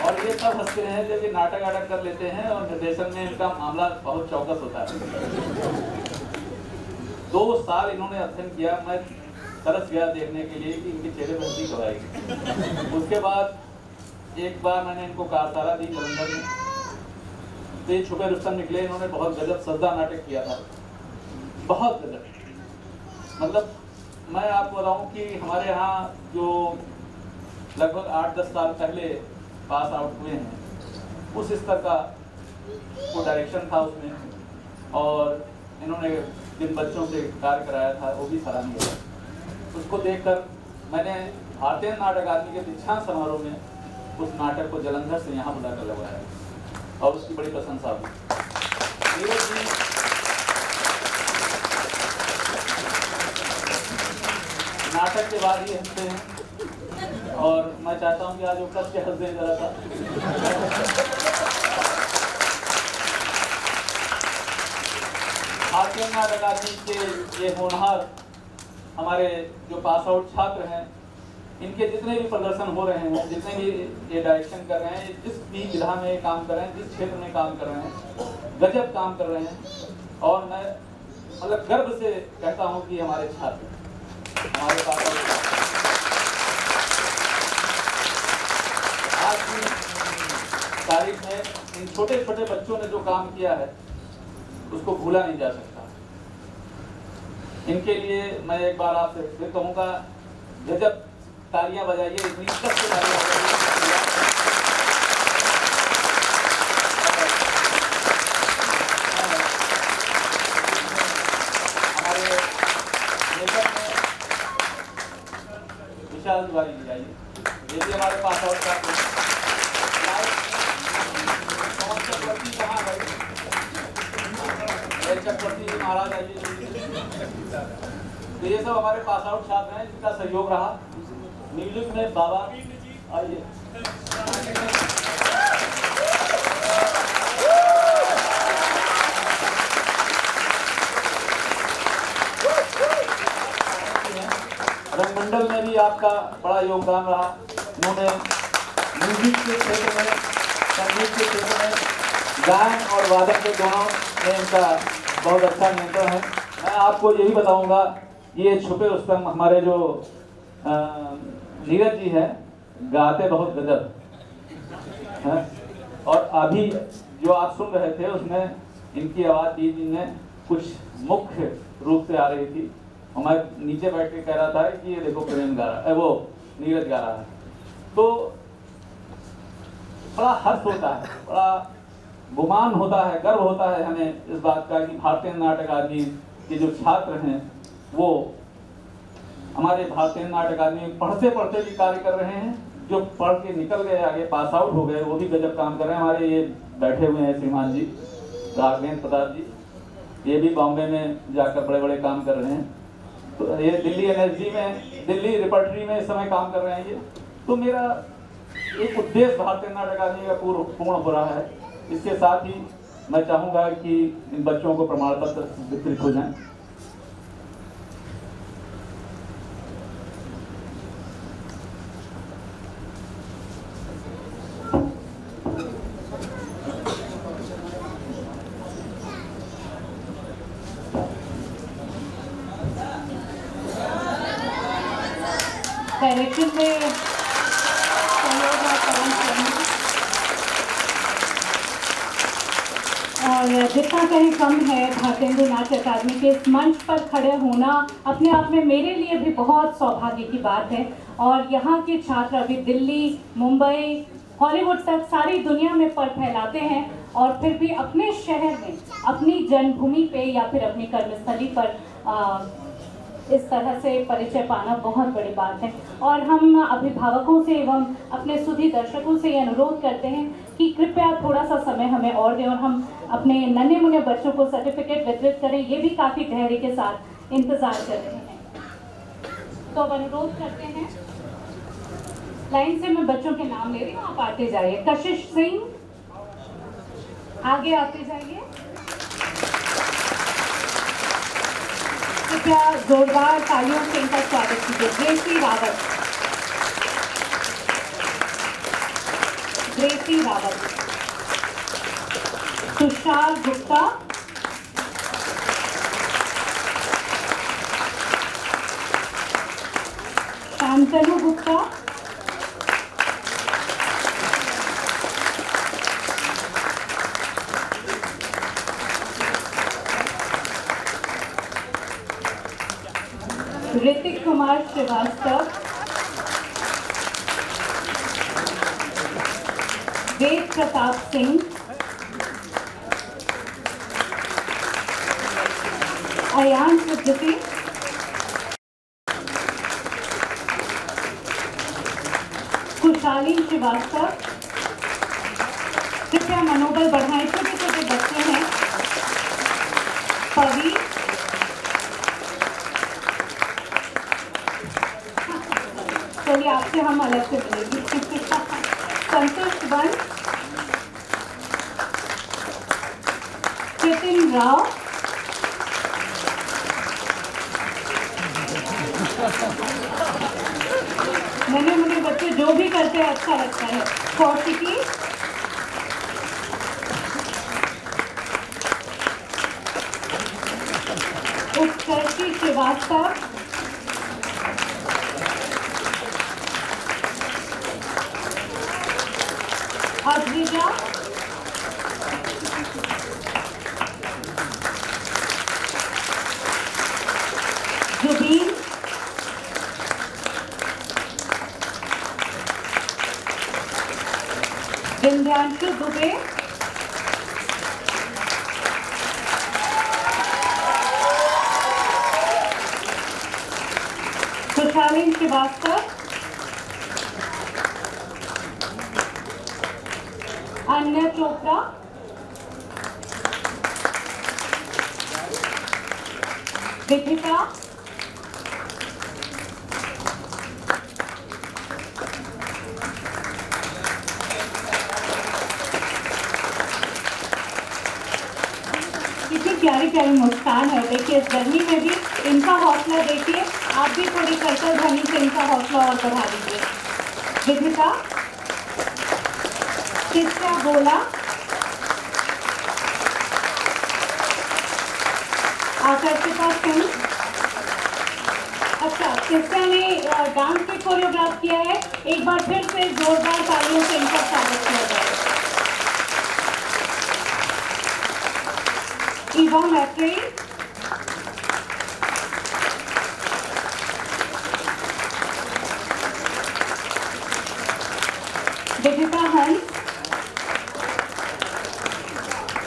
Speaker 10: और ये तब हंसते हैं जब ये नाटक वाटक कर लेते हैं और निर्देशन में इनका मामला बहुत चौकस होता है। 2 साल इन्होंने अध्ययन किया, मैं तरस गया देखने के लिए कि इनके चेहरे पर हंसी कब आएगी। उसके बाद एक बार मैंने इनको कारतारा दी जलंधर में, तो ये छुपे रुस्तम निकले। इन्होंने बहुत गजब सज्जा नाटक किया था, बहुत गजब। मतलब मैं आपको बताऊं कि हमारे यहाँ जो लगभग 8-10 साल पहले पास आउट हुए हैं, उस स्तर का वो डायरेक्शन था उसमें, और इन्होंने जिन बच्चों से कार्य कराया था वो भी सराहनीय है। उसको देखकर मैंने भारतीय नाट्य अकादमी के दीक्षांत समारोह में उस नाटक को जलंधर से यहाँ बुलाकर लगवाया और उसकी बड़ी प्रशंसा हुई। नीरज जी नाटक के बाद ही हंसते हैं और मैं चाहता हूँ कि आज वो कब के हंस दें जरा सा। भारतीय नाट्य अकादमी के ये होनहार हमारे जो पास आउट छात्र हैं, इनके जितने भी प्रदर्शन हो रहे हैं, जितने भी ये डायरेक्शन कर रहे हैं, जिस भी विधा में काम कर रहे हैं, जिस क्षेत्र में काम कर रहे हैं, गजब काम कर रहे हैं। और मैं मतलब गर्व से कहता हूँ कि हमारे छात्र हमारे पास आज की तारीख में इन छोटे छोटे बच्चों ने जो काम किया है उसको भूला नहीं जा सकता। इनके लिए मैं एक बार आपसे फिर कहूँगा, गजब तालियां बजाइए, इतनी सख्त तालियां बजाइए। हमारे लेखक में विशाल तिवारी जी आइए, ये भी हमारे पास आउट का चक्रवर्ती कहाँ है? चक्रवर्ती जी महाराज आइए। तो ये सब हमारे पास आउट छात्र हैं जिनका सहयोग रहा। म्यूजिक में बाबा आइए। रंगमंडल में भी आपका बड़ा योगदान रहा। उन्होंने म्यूजिक के क्षेत्र में, संगीत के क्षेत्र में, गायन और वादन के दोनों में इनका बहुत अच्छा नियंत्रण है। मैं आपको यही बताऊंगा, ये छुपे रुस्तम हमारे जो नीरज जी हैं, गाते बहुत गजब है। और अभी जो आप सुन रहे थे उसमें इनकी आवाज़ दीदी में कुछ मुख्य रूप से आ रही थी, और मैं नीचे बैठ के कह रहा था कि ये देखो प्रेम गा रहा है, वो नीरज गा रहा है। तो बड़ा हर्ष होता है, बड़ा गुमान होता है, गर्व होता है हमें इस बात का कि भारतीय नाट्य अकादमी के जो छात्र हैं वो हमारे भारतीय नाट्य अकादमी में पढ़ते पढ़ते भी कार्य कर रहे हैं। जो पढ़ के निकल गए, आगे पास आउट हो गए, वो भी गजब काम कर रहे हैं। हमारे ये बैठे हुए हैं श्रीमान जी राघवेंद्र प्रताप जी, ये भी बॉम्बे में जाकर बड़े बड़े काम कर रहे हैं। तो ये दिल्ली एनएसडी में, दिल्ली रिपर्टरी में इस समय काम कर रहे हैं ये। तो मेरा एक उद्देश्य भारतीय नाट्य अकादमी का पूर्ण हो रहा है। इसके साथ ही मैं चाहूँगा कि इन बच्चों को प्रमाण पत्र वितरित हो जाएं।
Speaker 2: डायरेक्शन में सहयोग और काम करना, और जितना कहीं कम है भारतीय नाट्य अकादमी के इस मंच पर खड़े होना अपने आप में मेरे लिए भी बहुत सौभाग्य की बात है। और यहाँ के छात्र अभी दिल्ली, मुंबई, हॉलीवुड तक सारी दुनिया में पर फैलाते हैं, और फिर भी अपने शहर में, अपनी जन्मभूमि पे या फिर अपनी कर्मस्थली पर इस तरह से परिचय पाना बहुत बड़ी बात है। और हम अभिभावकों से एवं अपने सुधी दर्शकों से ये अनुरोध करते हैं कि कृपया थोड़ा सा समय हमें और दें, और हम अपने नन्हे मुन्ने बच्चों को सर्टिफिकेट वितरित करें। ये भी काफ़ी धैर्य के साथ इंतज़ार कर रहे हैं। तो अब अनुरोध करते हैं, लाइन से मैं बच्चों के नाम ले रही हूँ, आप आते जाइए। कशिश सिंह, आगे आते जाइए। कृपया जोरदार तालियों से इनका स्वागत कीजिए। ग्रेसी रावत, ग्रेसी रावत। तुषार गुप्ता, शांतनु गुप्ता, ऋतिक कुमार श्रीवास्तव, वेद प्रताप सिंह, अयान सिद्धि, खुशहाली श्रीवास्तव। कृपया मनोबल बढ़ाएं, छोटे छोटे बच्चे हैं। पवी, चलिए आपसे हम अलग से मिलेंगे। संतोष वन, नितिन राव, नन्हे मुन्ने बच्चे जो भी करते हैं अच्छा लगता है। कौशिकी, उत्कर्षी श्रीवास्तव, अद्विजा, जुबीन, विंध्यांशु दुबे, सुशालिनी श्रीवास्तव, अन्य चोपड़ा, दीपिका, कितनी प्यारी प्यारी मुस्कान है। देखिए इस गर्मी में भी इनका हौसला देखिए, आप भी थोड़ी करकर ध्वनि से इनका हौसला और बढ़ा दीजिए। दीपिका, किस्सा बोला, आकर्षिता सिंह, अच्छा किस्सा ने डांस भी कोरियोग्राफ किया है। एक बार फिर से जोरदार तालियों से इनका स्वागत किया जाए। ईवा मैत्री,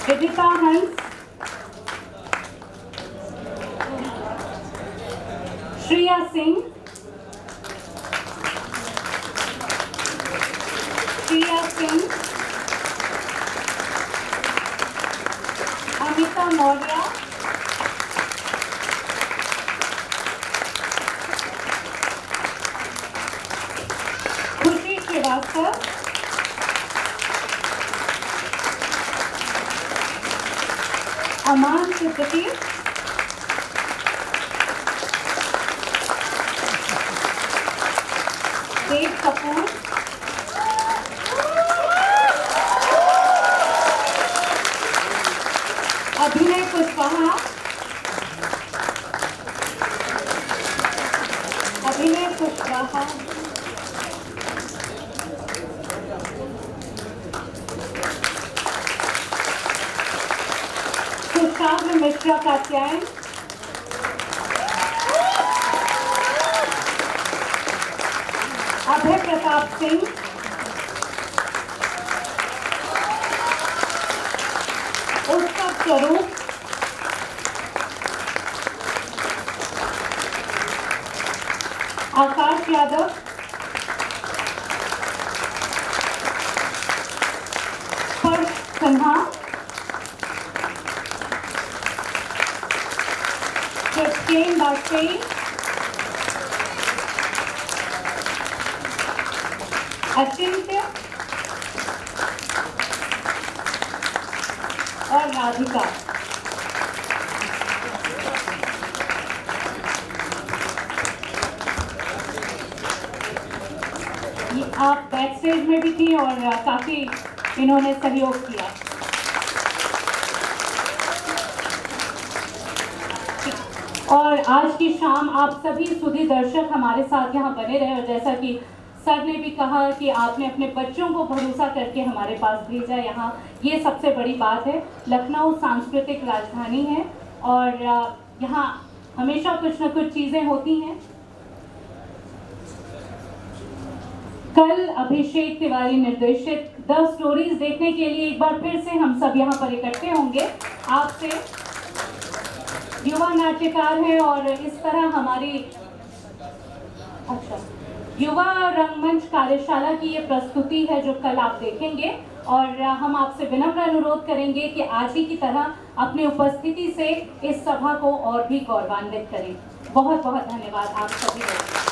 Speaker 2: विदिता हंस, श्रेया सिंह, अमिता मौर्य, खुशी श्रीवास्तव, अमान सिद्दीकी, देव कपूर, अभिनय कुशवाहा, सुशांत मिश्रा कात्यायन, अभय प्रताप सिंह, उत्सव स्वरूप, आकाश यादव, हर्ष सिन्हा, क्रिस्टीन वाजपेयी, अचिंत्य और राधिका। आप बैक स्टेज में भी थी और काफी इन्होंने सहयोग किया। और आज की शाम आप सभी सुधी दर्शक हमारे साथ यहाँ बने रहे, और जैसा कि सर ने भी कहा कि आपने अपने बच्चों को भरोसा करके हमारे पास भेजा यहाँ, ये सबसे बड़ी बात है। लखनऊ सांस्कृतिक राजधानी है और यहाँ हमेशा कुछ न कुछ चीज़ें होती हैं। कल अभिषेक तिवारी निर्देशित द स्टोरीज देखने के लिए एक बार फिर से हम सब यहाँ पर इकट्ठे होंगे। आपसे युवा नाट्यकार हैं और इस तरह हमारी युवा रंगमंच कार्यशाला की ये प्रस्तुति है जो कल आप देखेंगे, और हम आपसे विनम्र अनुरोध करेंगे कि आज ही की तरह अपनी उपस्थिति से इस सभा को और भी गौरवान्वित करें। बहुत बहुत धन्यवाद आप सभी लोग।